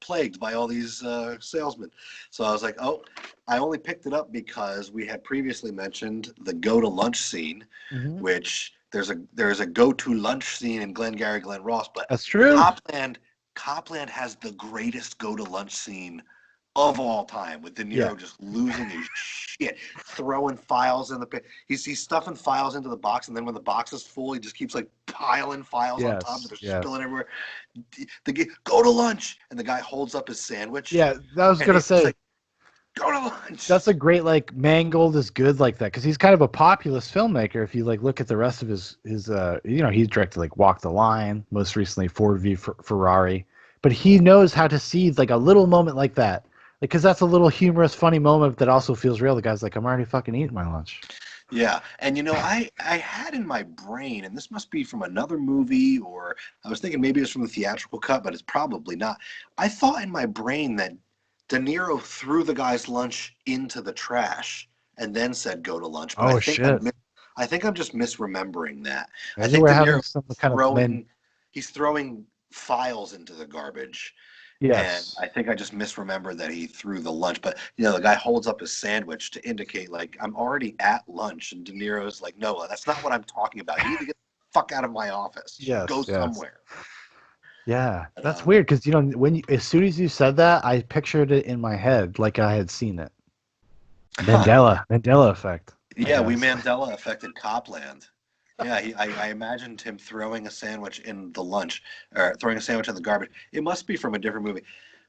Speaker 2: plagued by all these salesmen. So I was like, oh, I only picked it up because we had previously mentioned the go to lunch scene,
Speaker 1: Mhm.
Speaker 2: which there's a go to lunch scene in Glengarry Glen Ross, but
Speaker 1: That's true.
Speaker 2: Copland has the greatest go to lunch scene of all time, with De
Speaker 1: Yeah.
Speaker 2: Niro just losing his shit, throwing files in the pit. He's stuffing files into the box, and then when the box is full, he just keeps like piling files on top that
Speaker 1: Yes.
Speaker 2: are
Speaker 1: Yes.
Speaker 2: spilling everywhere. Go to lunch, and the guy holds up his sandwich,
Speaker 1: Yeah. I was
Speaker 2: and
Speaker 1: gonna
Speaker 2: he's
Speaker 1: say
Speaker 2: like, go to lunch.
Speaker 1: that's a great like Mangold is good like that because he's kind of a populist filmmaker. If you like look at the rest of his he's directed like Walk the Line, most recently Ford v Ferrari, but he knows how to see like a little moment like that, because that's a little humorous, funny moment that also feels real. The guy's like, I'm already fucking eating my lunch.
Speaker 2: Yeah, and I had in my brain, and this must be from another movie, or I was thinking maybe it's from the theatrical cut, but it's probably not. I thought in my brain that De Niro threw the guy's lunch into the trash and then said go to lunch, but
Speaker 1: Oh shit!
Speaker 2: I think I'm just misremembering that. I
Speaker 1: Maybe
Speaker 2: think
Speaker 1: we're
Speaker 2: De
Speaker 1: having
Speaker 2: Niro
Speaker 1: some kind of men.
Speaker 2: he's throwing files into the garbage, and
Speaker 1: Yes.
Speaker 2: I think I just misremembered that he threw the lunch. But the guy holds up his sandwich to indicate like I'm already at lunch, and De Niro's like, no, that's not what I'm talking about. You need to get the fuck out of my office. Go
Speaker 1: Yes. Yes.
Speaker 2: somewhere.
Speaker 1: Yeah, that's
Speaker 2: Um,
Speaker 1: weird because as soon as you said that, I pictured it in my head like I had seen it.
Speaker 2: huh.
Speaker 1: Mandela effect, I
Speaker 2: Yeah, we
Speaker 1: guess.
Speaker 2: Mandela affected Copland. Yeah, I imagined him throwing a sandwich in the lunch, or throwing a sandwich in the garbage. It must be from a different movie.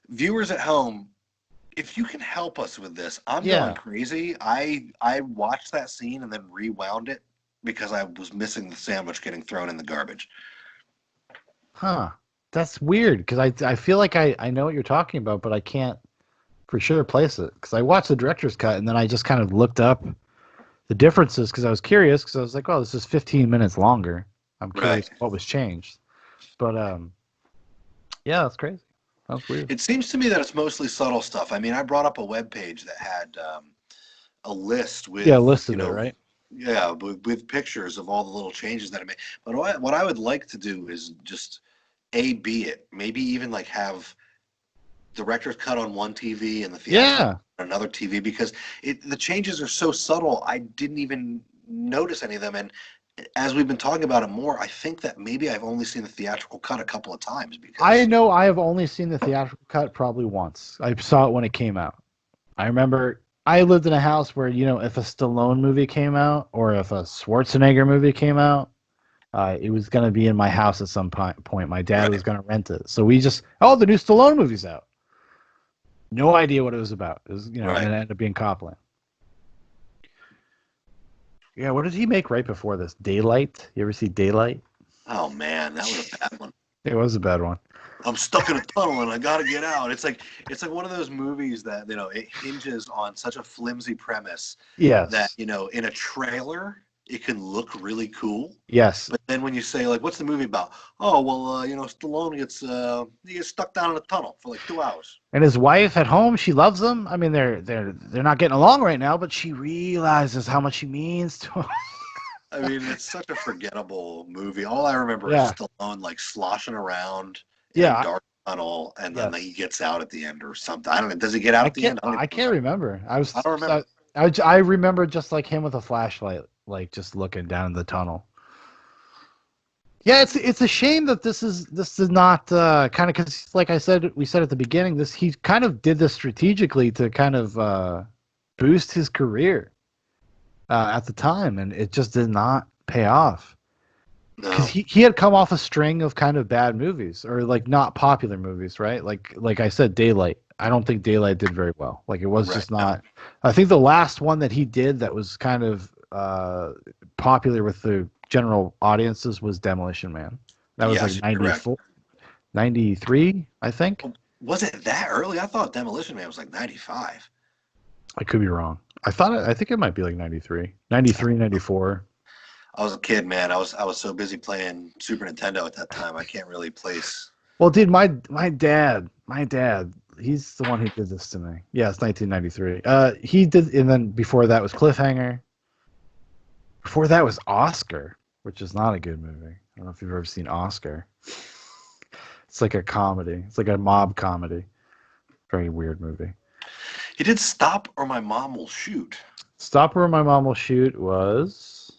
Speaker 2: Viewers at home, if you can help us with this, I'm going
Speaker 1: Yeah.
Speaker 2: crazy. I watched that scene and then rewound it because I was missing the sandwich getting thrown in the garbage.
Speaker 1: Huh. That's weird because I feel like I know what you're talking about, but I can't for sure place it because I watched the director's cut and then I just kind of looked up the differences because I was curious because I was like, oh, this is 15 minutes longer. I'm
Speaker 2: Right.
Speaker 1: curious what was changed. But yeah, that's crazy. That's weird.
Speaker 2: It seems to me that it's mostly subtle stuff. I mean, I brought up a web page that had a list
Speaker 1: Yeah,
Speaker 2: with,
Speaker 1: listed it, right?
Speaker 2: yeah, with pictures of all the little changes that I made. But what I would like to do is just A B it. Maybe even like have director's cut on one TV and the theatrical
Speaker 1: Yeah.
Speaker 2: on another TV, because the changes are so subtle. I didn't even notice any of them. And as we've been talking about it more, I think that maybe I've only seen the theatrical cut a couple of times
Speaker 1: I
Speaker 2: because
Speaker 1: know I have only seen the theatrical cut probably once. I saw it when it came out. I remember I lived in a house where, if a Stallone movie came out or if a Schwarzenegger movie came out, it was going to be in my house at some point. My dad was
Speaker 2: right,
Speaker 1: going to rent it. So we just, oh, the new Stallone movie's out. No idea what it was about. It was, and
Speaker 2: right.
Speaker 1: then it ended up being Copland. Yeah, what did he make right before this? Daylight? You ever see Daylight?
Speaker 2: Oh man, that was a bad one.
Speaker 1: It was a bad one.
Speaker 2: I'm stuck in a tunnel and I got to get out. It's like one of those movies that it hinges on such a flimsy premise that
Speaker 1: Yes.
Speaker 2: in a trailer it can look really cool,
Speaker 1: Yes.
Speaker 2: but then when you say like, "What's the movie about?" Oh well, Stallone gets he gets stuck down in a tunnel for like 2 hours.
Speaker 1: And his wife at home, she loves him. I mean, they're not getting along right now, but she realizes how much he means to him.
Speaker 2: I mean, it's such a forgettable movie. All I remember is
Speaker 1: Yeah.
Speaker 2: Stallone like sloshing around in a
Speaker 1: Yeah.
Speaker 2: dark tunnel, and then he
Speaker 1: Yes.
Speaker 2: gets out at the end or something. I don't know. Does he get out
Speaker 1: I
Speaker 2: at the
Speaker 1: can't.
Speaker 2: end? I don't
Speaker 1: I
Speaker 2: even
Speaker 1: can't
Speaker 2: remember.
Speaker 1: remember.
Speaker 2: I don't remember.
Speaker 1: I remember just like him with a flashlight, like just looking down the tunnel. Yeah, it's a shame that this is not kind of because, like I said, we said at the beginning, this he kind of did this strategically to kind of boost his career at the time, and it just did not pay off because
Speaker 2: No.
Speaker 1: he had come off a string of kind of bad movies or like not popular movies, right? Like I said, Daylight. I don't think Daylight did very well. Like it was
Speaker 2: Right.
Speaker 1: just
Speaker 2: No.
Speaker 1: not. I think the last one that he did that was kind of popular with the general audiences was Demolition Man. That was like
Speaker 2: Yes, you're correct.
Speaker 1: 94, 93, I think.
Speaker 2: Was it that early? I thought Demolition Man was like 95.
Speaker 1: I could be wrong. I think it might be like 93, 93, 94.
Speaker 2: I was a kid, man. I was so busy playing Super Nintendo at that time. I can't really place.
Speaker 1: Well, dude, my dad, he's the one who did this to me. Yeah, it's 1993. He did, and then before that was Cliffhanger. Before that was Oscar, which is not a good movie. don't know if you've ever seen Oscar. It's like a comedy. It's like a mob comedy. Very weird movie.
Speaker 2: He did Stop or My Mom Will Shoot.
Speaker 1: Stop or My Mom Will Shoot was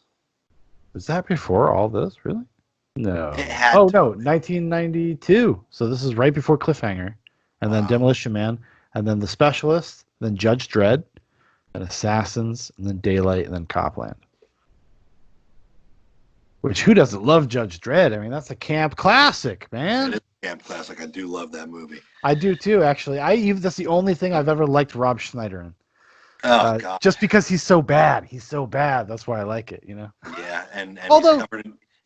Speaker 1: that before all this? Really? No.
Speaker 2: It had
Speaker 1: Oh
Speaker 2: to.
Speaker 1: no, 1992. So this is right before Cliffhanger, and then Demolition Man, and then The Specialist, then Judge Dredd, and Assassins, and then Daylight, and then Copland. Which, who doesn't love Judge Dredd? I mean, that's a camp classic, man.
Speaker 2: It is a camp classic. I do love that movie.
Speaker 1: I do too, actually. That's the only thing I've ever liked Rob Schneider in.
Speaker 2: Oh God!
Speaker 1: Just because he's so bad. He's so bad. That's why I like it.
Speaker 2: Yeah, and
Speaker 1: although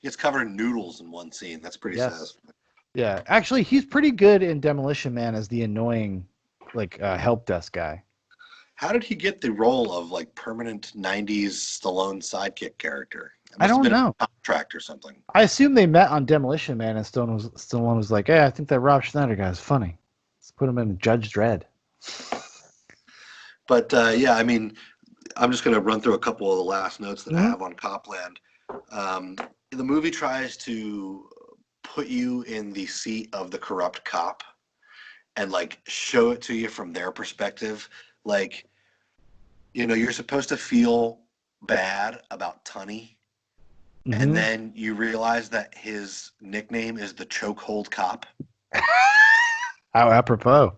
Speaker 2: he's covered in noodles in one scene. That's pretty satisfying.
Speaker 1: Yeah, actually, he's pretty good in Demolition Man as the annoying, help desk guy.
Speaker 2: How did he get the role of permanent '90s Stallone sidekick character?
Speaker 1: I don't know.
Speaker 2: A contract or something.
Speaker 1: I assume they met on Demolition Man, and Stallone was like, "Hey, I think that Rob Schneider guy is funny. Let's put him in Judge Dredd."
Speaker 2: But yeah, I mean, I'm just going to run through a couple of the last notes that I have on Copland. The movie tries to put you in the seat of the corrupt cop and show it to you from their perspective. You're supposed to feel bad about Tunney, and then you realize that his nickname is the Chokehold Cop.
Speaker 1: How apropos.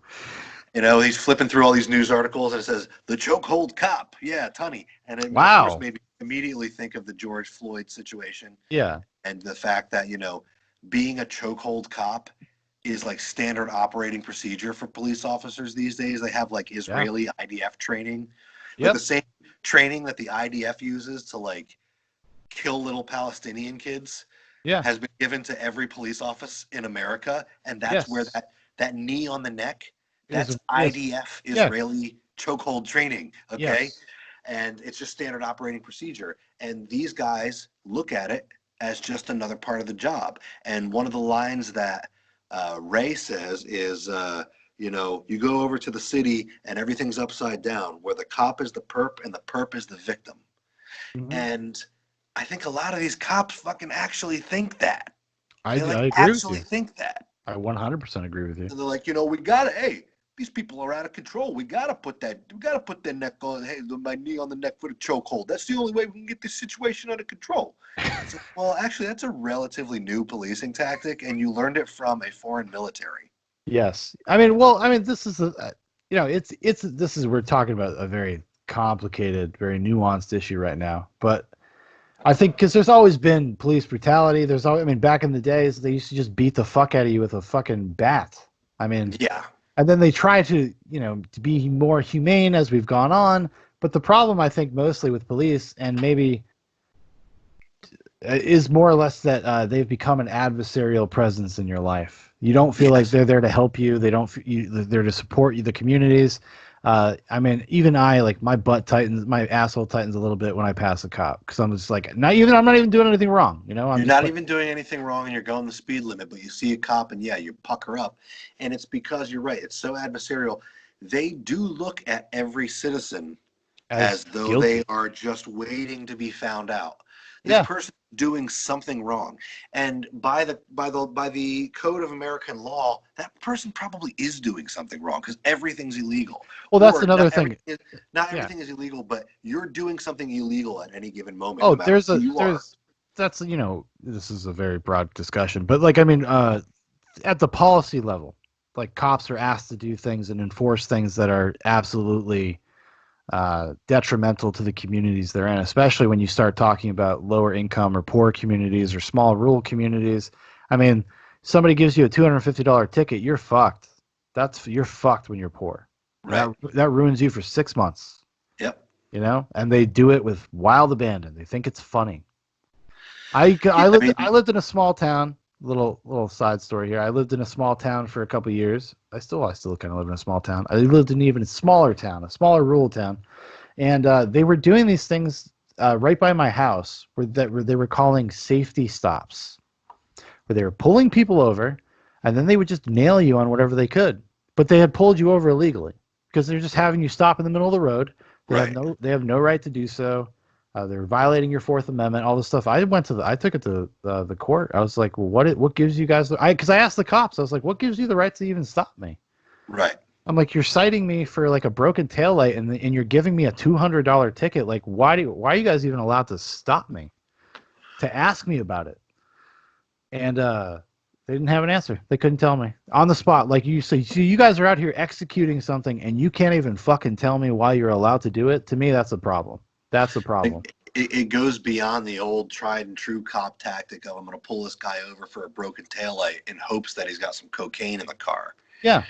Speaker 2: He's flipping through all these news articles and it says, the chokehold cop. Yeah, Tunney. And it, of course, made me immediately think of the George Floyd situation.
Speaker 1: Yeah.
Speaker 2: And the fact that, being a chokehold cop is standard operating procedure for police officers these days. They have Israeli IDF training.
Speaker 1: Yep.
Speaker 2: The same training that the IDF uses to kill little Palestinian kids has been given to every police office in America. And that's where that knee on the neck, that's IDF Israeli chokehold training, okay? Yes. And it's just standard operating procedure. And these guys look at it as just another part of the job. And one of the lines that Ray says is, you go over to the city and everything's upside down, where the cop is the perp and the perp is the victim. Mm-hmm. And I think a lot of these cops fucking actually think that.
Speaker 1: I agree
Speaker 2: actually
Speaker 1: with you.
Speaker 2: Think that.
Speaker 1: I 100% agree with you.
Speaker 2: And they're like, we gotta, these people are out of control. We gotta put their neck on, my knee on the neck for the chokehold. That's the only way we can get this situation under control. So, well, actually, that's a relatively new policing tactic, and you learned it from a foreign military.
Speaker 1: Yes, this is we're talking about a very complicated, very nuanced issue right now, but I think because there's always been police brutality. Back in the days, they used to just beat the fuck out of you with a fucking bat.
Speaker 2: Yeah.
Speaker 1: And then they try to be more humane as we've gone on. But the problem, I think, mostly with police, and maybe is more or less that they've become an adversarial presence in your life. You don't feel like they're there to help you. They're there to support you, the communities. Even my butt tightens, my asshole tightens a little bit when I pass a cop, because I'm just I'm not even doing anything wrong. You're
Speaker 2: not even doing anything wrong, and you're going the speed limit, but you see a cop, and you pucker up, and it's because you're right. It's so adversarial. They do look at every citizen as though guilty. They are just waiting to be found out. This person doing something wrong, and by the code of American law, that person probably is doing something wrong, because everything's illegal.
Speaker 1: Well, that's another thing.
Speaker 2: Not everything is illegal, but you're doing something illegal at any given moment.
Speaker 1: Oh, this is a very broad discussion, but at the policy level, cops are asked to do things and enforce things that are absolutely detrimental to the communities they're in, especially when you start talking about lower income or poor communities or small rural communities. Somebody gives you a $250 ticket, you're fucked. You're fucked when you're poor. Right. That ruins you for 6 months.
Speaker 2: Yep.
Speaker 1: And they do it with wild abandon. They think it's funny. I lived in a small town. Little side story here. I lived in a small town for a couple of years. I still kind of live in a small town. I lived in an even smaller town, a smaller rural town, and they were doing these things right by my house where they were calling safety stops, where they were pulling people over, and then they would just nail you on whatever they could. But they had pulled you over illegally because they're just having you stop in the middle of the road. They have no right to do so. They're violating your Fourth Amendment, all this stuff. I took it to the court. I was like, well, what gives you guys because I asked the cops, I was like, what gives you the right to even stop me?
Speaker 2: Right.
Speaker 1: I'm like, you're citing me for like a broken taillight and you're giving me a $200 ticket. Like, why are you guys even allowed to stop me, to ask me about it? And they didn't have an answer. They couldn't tell me on the spot. Like you say, so you guys are out here executing something and you can't even fucking tell me why you're allowed to do it. To me, that's a problem. That's a problem.
Speaker 2: It goes beyond the old tried and true cop tactic of I'm going to pull this guy over for a broken taillight in hopes that he's got some cocaine in the car.
Speaker 1: Yeah.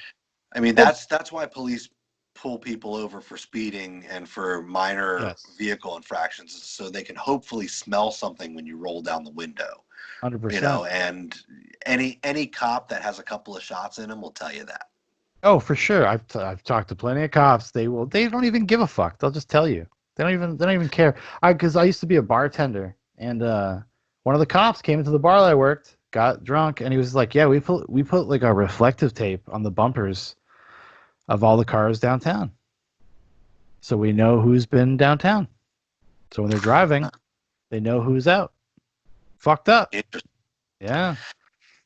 Speaker 2: I mean,
Speaker 1: Well,
Speaker 2: that's why police pull people over for speeding and for minor
Speaker 1: yes.
Speaker 2: vehicle infractions, so they can hopefully smell something when you roll down the window.
Speaker 1: 100%.
Speaker 2: And any cop that has a couple of shots in him will tell you that.
Speaker 1: Oh, for sure. I've talked to plenty of cops. They don't even give a fuck. They'll just tell you. They don't even care. Because I used to be a bartender, and one of the cops came into the bar that I worked, got drunk, and he was like, "Yeah, we put like a reflective tape on the bumpers of all the cars downtown, so we know who's been downtown. So when they're driving, they know who's out. Fucked up.
Speaker 2: Interesting.
Speaker 1: Yeah.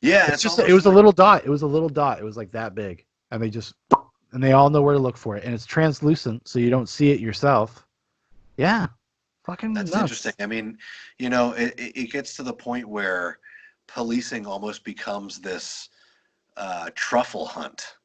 Speaker 2: Yeah,
Speaker 1: It's
Speaker 2: it's
Speaker 1: just it
Speaker 2: almost
Speaker 1: was a
Speaker 2: like
Speaker 1: little dot. It was a little dot. It was like that big, and they all know where to look for it, and it's translucent, so you don't see it yourself. Yeah, fucking
Speaker 2: that's interesting.
Speaker 1: nuts.
Speaker 2: I mean, it gets to the point where policing almost becomes this truffle hunt.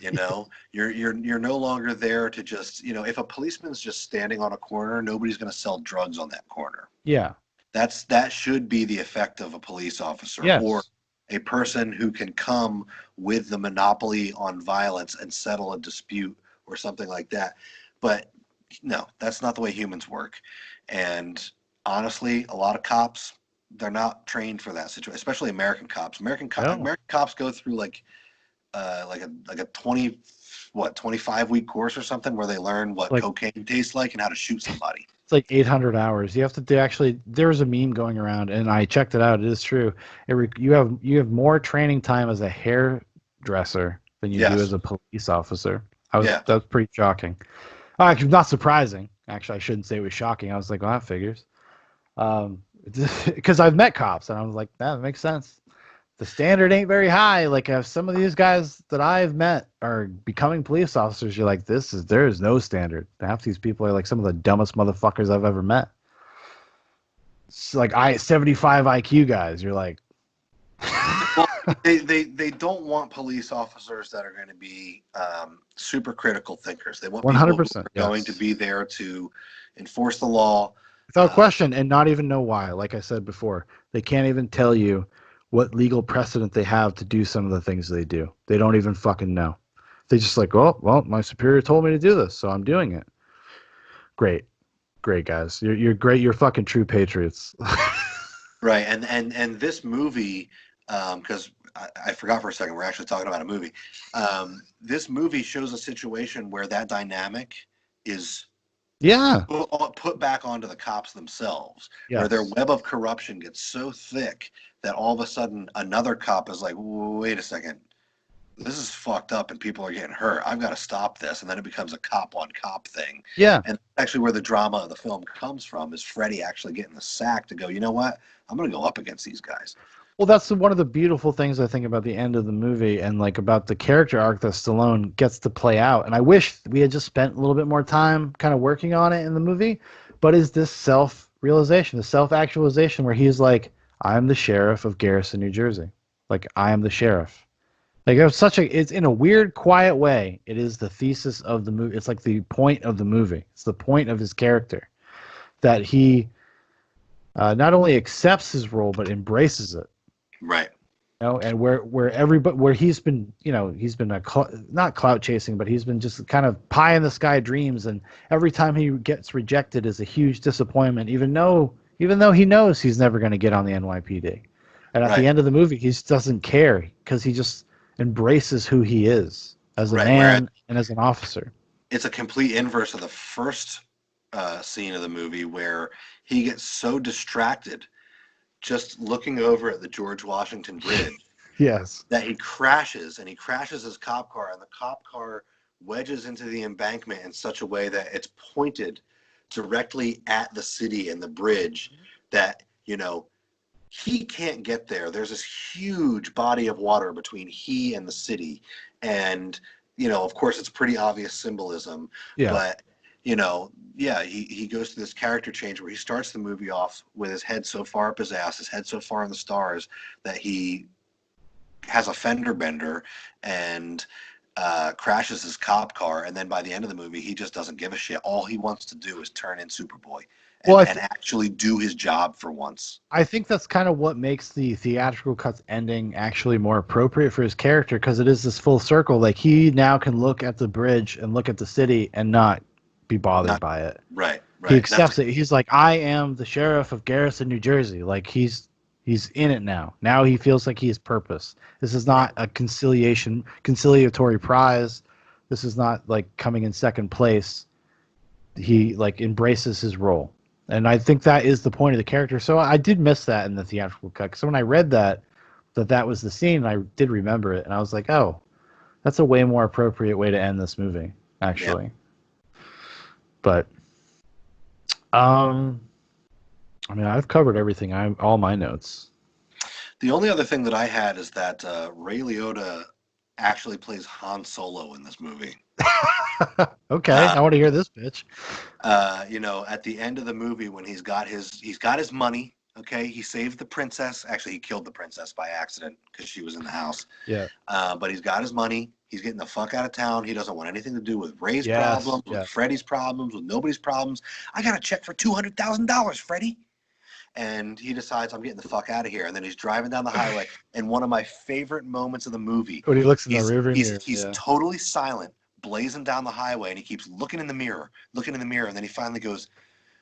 Speaker 2: You're no longer there to just, if a policeman's just standing on a corner, nobody's going to sell drugs on that corner.
Speaker 1: Yeah.
Speaker 2: That should be the effect of a police officer or
Speaker 1: Yes.
Speaker 2: a person who can come with the monopoly on violence and settle a dispute or something like that. But no, that's not the way humans work. And honestly, a lot of cops, they're not trained for that situation, especially American cops.
Speaker 1: No.
Speaker 2: American cops go through like a 25-week course or something where they learn what
Speaker 1: Like
Speaker 2: cocaine tastes like and how to shoot somebody.
Speaker 1: it's like 800 hours. You have to do actually. There's a meme going around, and I checked it out. It is true. You have more training time as a hairdresser than you do
Speaker 2: Yes.
Speaker 1: as a police officer.
Speaker 2: Yeah.
Speaker 1: That was pretty shocking. Actually, not surprising. Actually, I shouldn't say it was shocking. I was like, well, that figures. Because I've met cops, and I was like, that makes sense. The standard ain't very high. Like, if some of these guys that I've met are becoming police officers, you're like, there is no standard. Half these people are like some of the dumbest motherfuckers I've ever met. It's like 75 IQ guys. You're like,
Speaker 2: Well, they don't want police officers that are going to be super critical thinkers. They want people who
Speaker 1: 100%.
Speaker 2: are going to
Speaker 1: Yes.
Speaker 2: be there to enforce the law.
Speaker 1: Without
Speaker 2: Uh,
Speaker 1: question, and not even know why. Like I said before, they can't even tell you what legal precedent they have to do some of the things they do. They don't even fucking know. They just like, oh, well, my superior told me to do this, so I'm doing it. Great, great guys. You're great. You're fucking true patriots.
Speaker 2: right, and this movie, because I forgot for a second, we're actually talking about a movie. This movie shows a situation where that dynamic is
Speaker 1: Yeah.
Speaker 2: put back onto the cops themselves, where their
Speaker 1: Yes.
Speaker 2: web of corruption gets so thick that all of a sudden another cop is like, wait a second, this is fucked up and people are getting hurt. I've got to stop this. And then it becomes a cop on cop thing.
Speaker 1: Yeah.
Speaker 2: And actually where the drama of the film comes from is Freddie actually getting the sack to go, you know what? I'm going to go up against these guys.
Speaker 1: Well, that's one of the beautiful things I think about the end of the movie and like about the character arc that Stallone gets to play out. And I wish we had just spent a little bit more time kind of working on it in the movie. But is this self-realization, the self-actualization where he's like, I'm the sheriff of Garrison, New Jersey. Like, I am the sheriff. Like, it's in a weird, quiet way. It is the thesis of the movie. It's like the point of the movie. It's the point of his character that he not only accepts his role, but embraces it.
Speaker 2: Right.
Speaker 1: And where he's been, he's been not clout chasing, but he's been just kind of pie in the sky dreams, and every time he gets rejected is a huge disappointment, even though he knows he's never going to get on the NYPD. And at the
Speaker 2: Right.
Speaker 1: end of the movie, he just doesn't care because he just embraces who he is as a
Speaker 2: Right. Whereas
Speaker 1: man and as an officer.
Speaker 2: it's a complete inverse of the first scene of the movie where he gets so distracted just looking over at the George Washington Bridge
Speaker 1: Yes.
Speaker 2: that he crashes his cop car, and the cop car wedges into the embankment in such a way that it's pointed directly at the city and the bridge that, he can't get there. There's this huge body of water between he and the city. And, of course, it's pretty obvious symbolism.
Speaker 1: Yeah.
Speaker 2: But, yeah, he goes through this character change where he starts the movie off with his head so far up his ass, his head so far in the stars, that he has a fender bender and crashes his cop car. And then by the end of the movie, he just doesn't give a shit. All he wants to do is turn in Superboy and actually do his job for once.
Speaker 1: I think that's kind of what makes the theatrical cuts ending actually more appropriate for his character, because it is this full circle. Like, he now can look at the bridge and look at the city and not be bothered by it.
Speaker 2: Right.
Speaker 1: He accepts it. He's like, I am the sheriff of Garrison, New Jersey. Like, he's in it now. Now he feels like he has purpose. This is not a conciliatory prize. This is not like coming in second place. He like embraces his role. And I think that is the point of the character. So I did miss that in the theatrical cut. So when I read that was the scene, I did remember it. And I was like, oh, that's a way more appropriate way to end this movie, actually. Yeah. But, I mean, I've covered everything. All my notes.
Speaker 2: The only other thing that I had is that Ray Liotta actually plays Han Solo in this movie.
Speaker 1: Okay, I want to hear this bitch.
Speaker 2: At the end of the movie, when he's got his money. Okay, he saved the princess. Actually, he killed the princess by accident because she was in the house.
Speaker 1: Yeah.
Speaker 2: But he's got his money. He's getting the fuck out of town. He doesn't want anything to do with Ray's problems, with Freddie's problems, with nobody's problems. I got a check for $200,000, Freddie. And he decides, I'm getting the fuck out of here. And then he's driving down the highway. And one of my favorite moments of the movie,
Speaker 1: when he looks in the rearview mirror,
Speaker 2: he's totally silent, blazing down the highway, and he keeps looking in the mirror, and then he finally goes,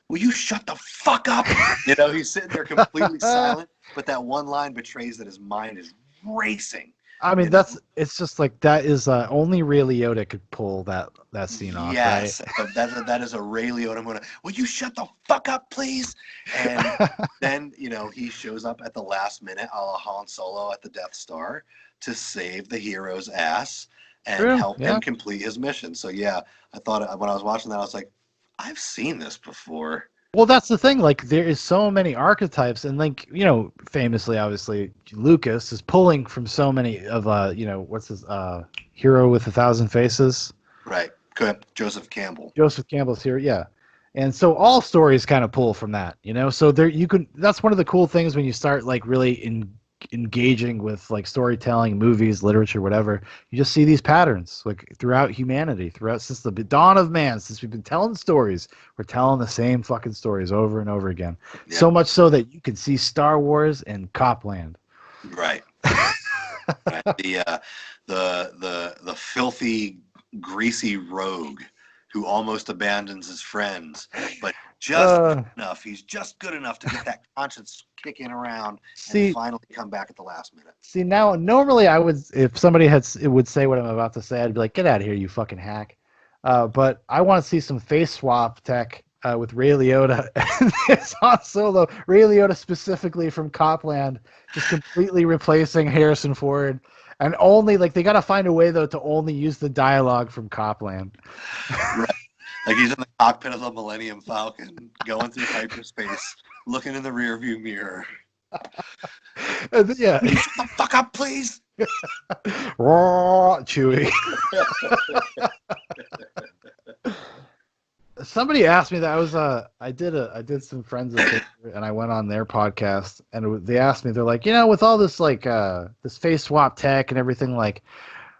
Speaker 2: will you shut the fuck up? He's sitting there completely silent, but that one line betrays that his mind is racing.
Speaker 1: I mean, it's just like that is only Ray Liotta could pull that scene off.
Speaker 2: Yes,
Speaker 1: right?
Speaker 2: that is a Ray Liotta moment. Will you shut the fuck up, please? And then he shows up at the last minute, a la Han Solo at the Death Star, to save the hero's ass and help him complete his mission. So yeah, I thought when I was watching that, I was like, I've seen this before.
Speaker 1: Well, that's the thing. Like, there is so many archetypes, and like, famously, obviously, Lucas is pulling from so many of what's his Hero with 1,000 Faces?
Speaker 2: Right. Joseph Campbell.
Speaker 1: Joseph Campbell's here, yeah. And so all stories kind of pull from that, So there you can. That's one of the cool things when you start like really engaging with like storytelling, movies, literature, whatever. You just see these patterns like throughout humanity, since the dawn of man, since we've been telling stories, we're telling the same fucking stories over and over again. Yeah. So much so that you can see Star Wars and Copland.
Speaker 2: Right. Right. The filthy, greasy rogue who almost abandons his friends, but just enough. He's just good enough to get that conscience kicking around and finally come back at the last minute.
Speaker 1: See, now, normally I would, if somebody would say what I'm about to say, I'd be like, get out of here, you fucking hack. But I want to see some face swap tech with Ray Liotta and it's Han Solo. Ray Liotta specifically from Copland, just completely replacing Harrison Ford. And only, like, they got to find a way, though, to only use the dialogue from Copland.
Speaker 2: Right. Like, he's in the cockpit of the Millennium Falcon, going through hyperspace, looking in the rearview mirror.
Speaker 1: Yeah.
Speaker 2: Shut the fuck up, please.
Speaker 1: Raw, Chewie. Somebody asked me that I did some friends and I went on their podcast and they asked me, they're like, with all this like this face swap tech and everything, like,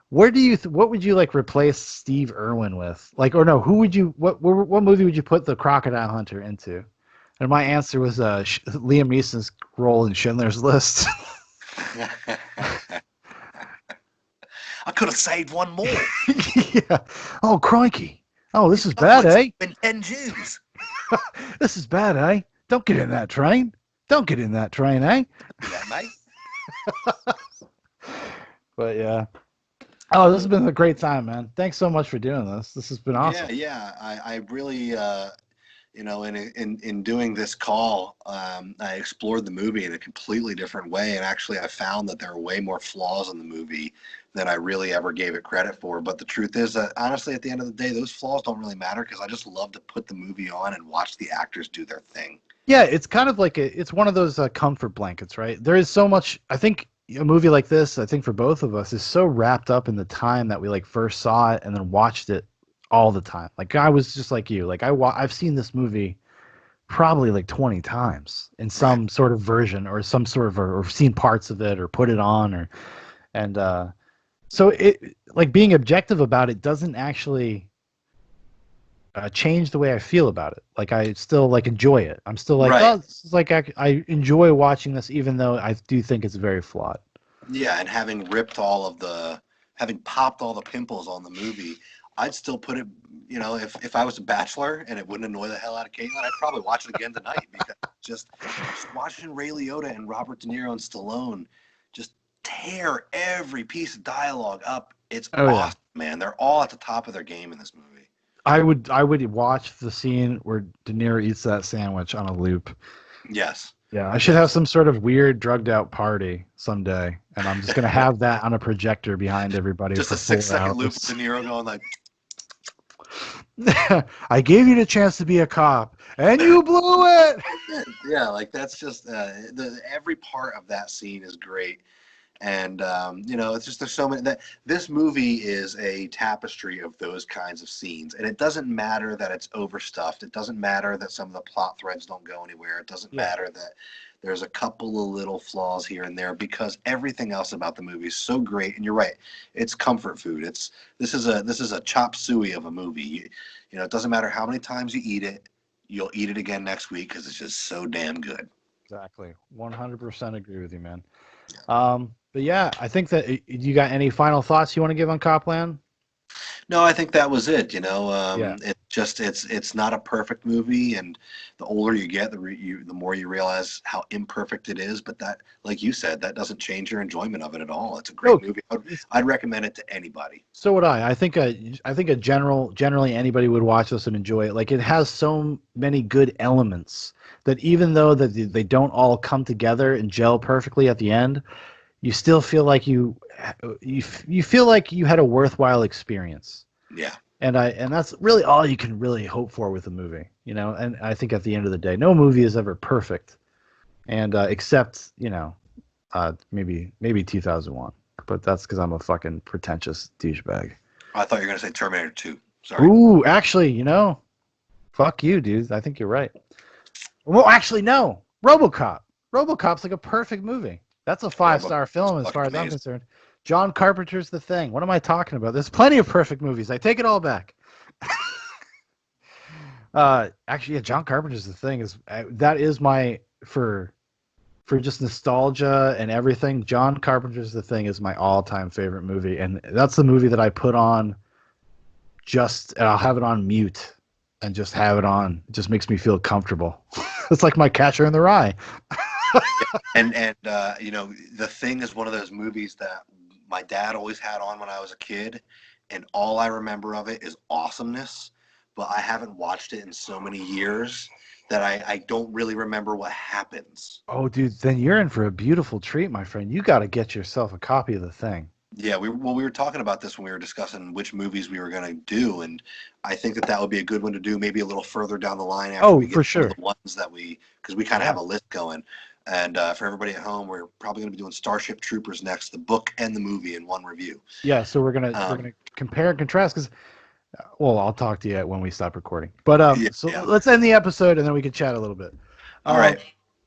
Speaker 1: what would you like replace Steve Irwin with? Like, or no, what movie would you put the Crocodile Hunter into? And my answer was Liam Neeson's role in Schindler's List.
Speaker 2: I could have saved one more.
Speaker 1: Yeah. Oh, crikey. Oh, this is bad, eh?
Speaker 2: Been 10 Jews.
Speaker 1: This is bad, eh? Don't get in that train. Don't get in that train, eh?
Speaker 2: Do that, mate.
Speaker 1: But yeah. Oh, this has been a great time, man. Thanks so much for doing this. This has been awesome.
Speaker 2: Yeah. I really, you know, in doing this call, I explored the movie in a completely different way, and actually, I found that there are way more flaws in the movie than I really ever gave it credit for. But the truth is that honestly, at the end of the day, those flaws don't really matter because I just love to put the movie on and watch the actors do their thing.
Speaker 1: Yeah, it's kind of like it's one of those comfort blankets, right? There is so much. I think a movie like this, I think for both of us, is so wrapped up in the time that we like first saw it and then watched it all the time. Like I was just like you. Like I've seen this movie probably like 20 times in
Speaker 2: Right.
Speaker 1: some sort of version or some sort of or seen parts of it or put it on or and so it like being objective about it doesn't actually change the way I feel about it. Like I still like enjoy it. I'm still like,
Speaker 2: Right.
Speaker 1: oh, this is like I enjoy watching this, even though I do think it's very flawed.
Speaker 2: Yeah, and having popped all the pimples on the movie, I'd still put it, you know, if I was a bachelor and it wouldn't annoy the hell out of Caitlin, I'd probably watch it again tonight because just watching Ray Liotta and Robert De Niro and Stallone just tear every piece of dialogue up. It's
Speaker 1: Oh yeah,
Speaker 2: awesome, man. They're all at the top of their game in this movie.
Speaker 1: I would watch the scene where De Niro eats that sandwich on a loop.
Speaker 2: Yes.
Speaker 1: Yeah, I should have
Speaker 2: Yes.
Speaker 1: some sort of weird drugged out party someday, and I'm just gonna have that on a projector behind everybody
Speaker 2: Just
Speaker 1: for
Speaker 2: a 6 second loop of De
Speaker 1: 4 hours.
Speaker 2: Niro going like,
Speaker 1: I gave you the chance to be a cop, and you blew it.
Speaker 2: yeah, like that's just every part of that scene is great. And you know, it's just there's so many that this movie is a tapestry of those kinds of scenes, and it doesn't matter that it's overstuffed. It doesn't matter that some of the plot threads don't go anywhere. It doesn't
Speaker 1: Yeah,
Speaker 2: matter that there's a couple of little flaws here and there because everything else about the movie is so great. And you're right, it's comfort food. This is a chop suey of a movie. You know, it doesn't matter how many times you eat it, you'll eat it again next week because it's just so damn good.
Speaker 1: exactly. 100% agree with you, man. But yeah, I think that you got any final thoughts you want to give on Copland?
Speaker 2: No, I think that was it. You know,
Speaker 1: Yeah.
Speaker 2: it's not a perfect movie, and the older you get, the more you realize how imperfect it is. But that, like you said, that doesn't change your enjoyment of it at all. It's a great
Speaker 1: No,
Speaker 2: movie. I'd recommend it to anybody.
Speaker 1: so would I. I think a generally anybody would watch this and enjoy it. Like it has so many good elements that even though that they don't all come together and gel perfectly at the end, you still feel like you feel like you had a worthwhile experience.
Speaker 2: Yeah,
Speaker 1: And that's really all you can really hope for with a movie, you know. And I think at the end of the day, no movie is ever perfect, and except maybe 2001, but that's because I'm a fucking pretentious douchebag.
Speaker 2: I thought you were gonna say Terminator 2. Sorry.
Speaker 1: Ooh, actually, fuck you, dude. I think you're right. Well, actually, no. RoboCop. RoboCop's like a perfect movie. That's a
Speaker 2: Robo,
Speaker 1: five-star film as
Speaker 2: fucking
Speaker 1: far as I'm
Speaker 2: amazing.
Speaker 1: concerned. John Carpenter's The Thing. What am I talking about? There's plenty of perfect movies. I take it all back. Actually, yeah, John Carpenter's The Thing is that is my for just nostalgia and everything. John Carpenter's The Thing is my all-time favorite movie, and that's the movie that I put on. I'll have it on mute and just have it on. It just makes me feel comfortable. It's like my Catcher in the Rye.
Speaker 2: And you know, The Thing is one of those movies that my dad always had on when I was a kid, and all I remember of it is awesomeness. But I haven't watched it in so many years that I don't really remember what happens.
Speaker 1: Oh, dude, then you're in for a beautiful treat, my friend. You got to get yourself a copy of The Thing.
Speaker 2: Yeah, we were talking about this when we were discussing which movies we were going to do, and I think that would be a good one to do maybe a little further down the line after
Speaker 1: Oh,
Speaker 2: we
Speaker 1: for
Speaker 2: get some of
Speaker 1: sure.
Speaker 2: the ones that because we kind of
Speaker 1: Yeah.
Speaker 2: have a list going. And for everybody at home, we're probably going to be doing Starship Troopers next, the book and the movie in one review.
Speaker 1: Yeah, so we're gonna compare and contrast because, well, I'll talk to you when we stop recording. But
Speaker 2: Yeah,
Speaker 1: so
Speaker 2: yeah.
Speaker 1: let's end the episode and then we can chat a little bit.
Speaker 2: All right.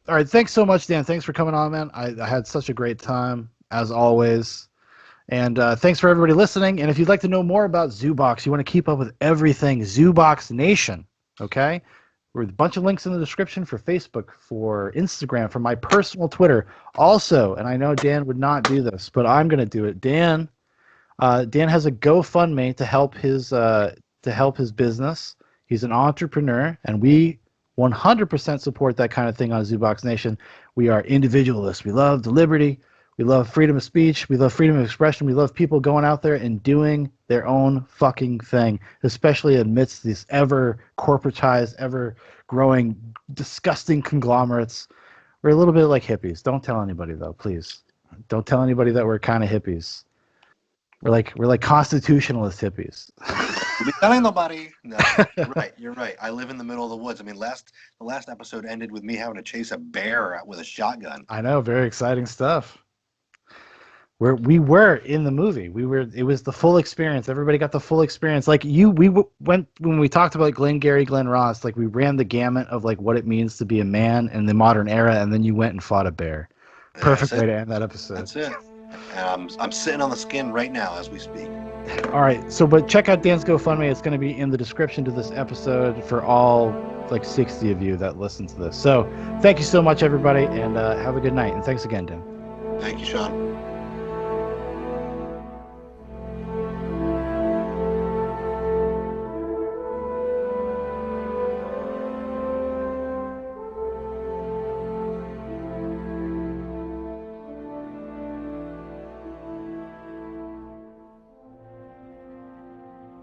Speaker 1: All right. Thanks so much, Dan. Thanks for coming on, man. I had such a great time as always. And thanks for everybody listening. And if you'd like to know more about Zoobox, you want to keep up with everything Zoobox Nation, okay? There's a bunch of links in the description for Facebook, for Instagram, for my personal Twitter. Also, and I know Dan would not do this, but I'm going to do it. Dan has a GoFundMe to help his business. He's an entrepreneur, and we 100% support that kind of thing on Zoobox Nation. We are individualists. We love the liberty. We love freedom of speech. We love freedom of expression. We love people going out there and doing their own fucking thing, especially amidst this ever corporatized, ever growing, disgusting conglomerates. We're a little bit like hippies. Don't tell anybody though, please. Don't tell anybody that we're kind of hippies. We're like constitutionalist hippies.
Speaker 2: You'll be telling nobody. No, you're right. You're right. I live in the middle of the woods. I mean, the last episode ended with me having to chase a bear with a shotgun.
Speaker 1: I know, very exciting stuff. We were in the movie. It was the full experience. Everybody got the full experience. Like went when we talked about Glengarry Glen Ross, like we ran the gamut of like what it means to be a man in the modern era, and then you went and fought a bear. Perfect way to end that episode.
Speaker 2: That's it. And I'm sitting on the skin right now as we speak.
Speaker 1: All right. So, but check out Dan's GoFundMe. It's going to be in the description to this episode for all like 60 of you that listen to this. So, thank you so much, everybody, and have a good night. And thanks again, Dan.
Speaker 2: Thank you, Sean.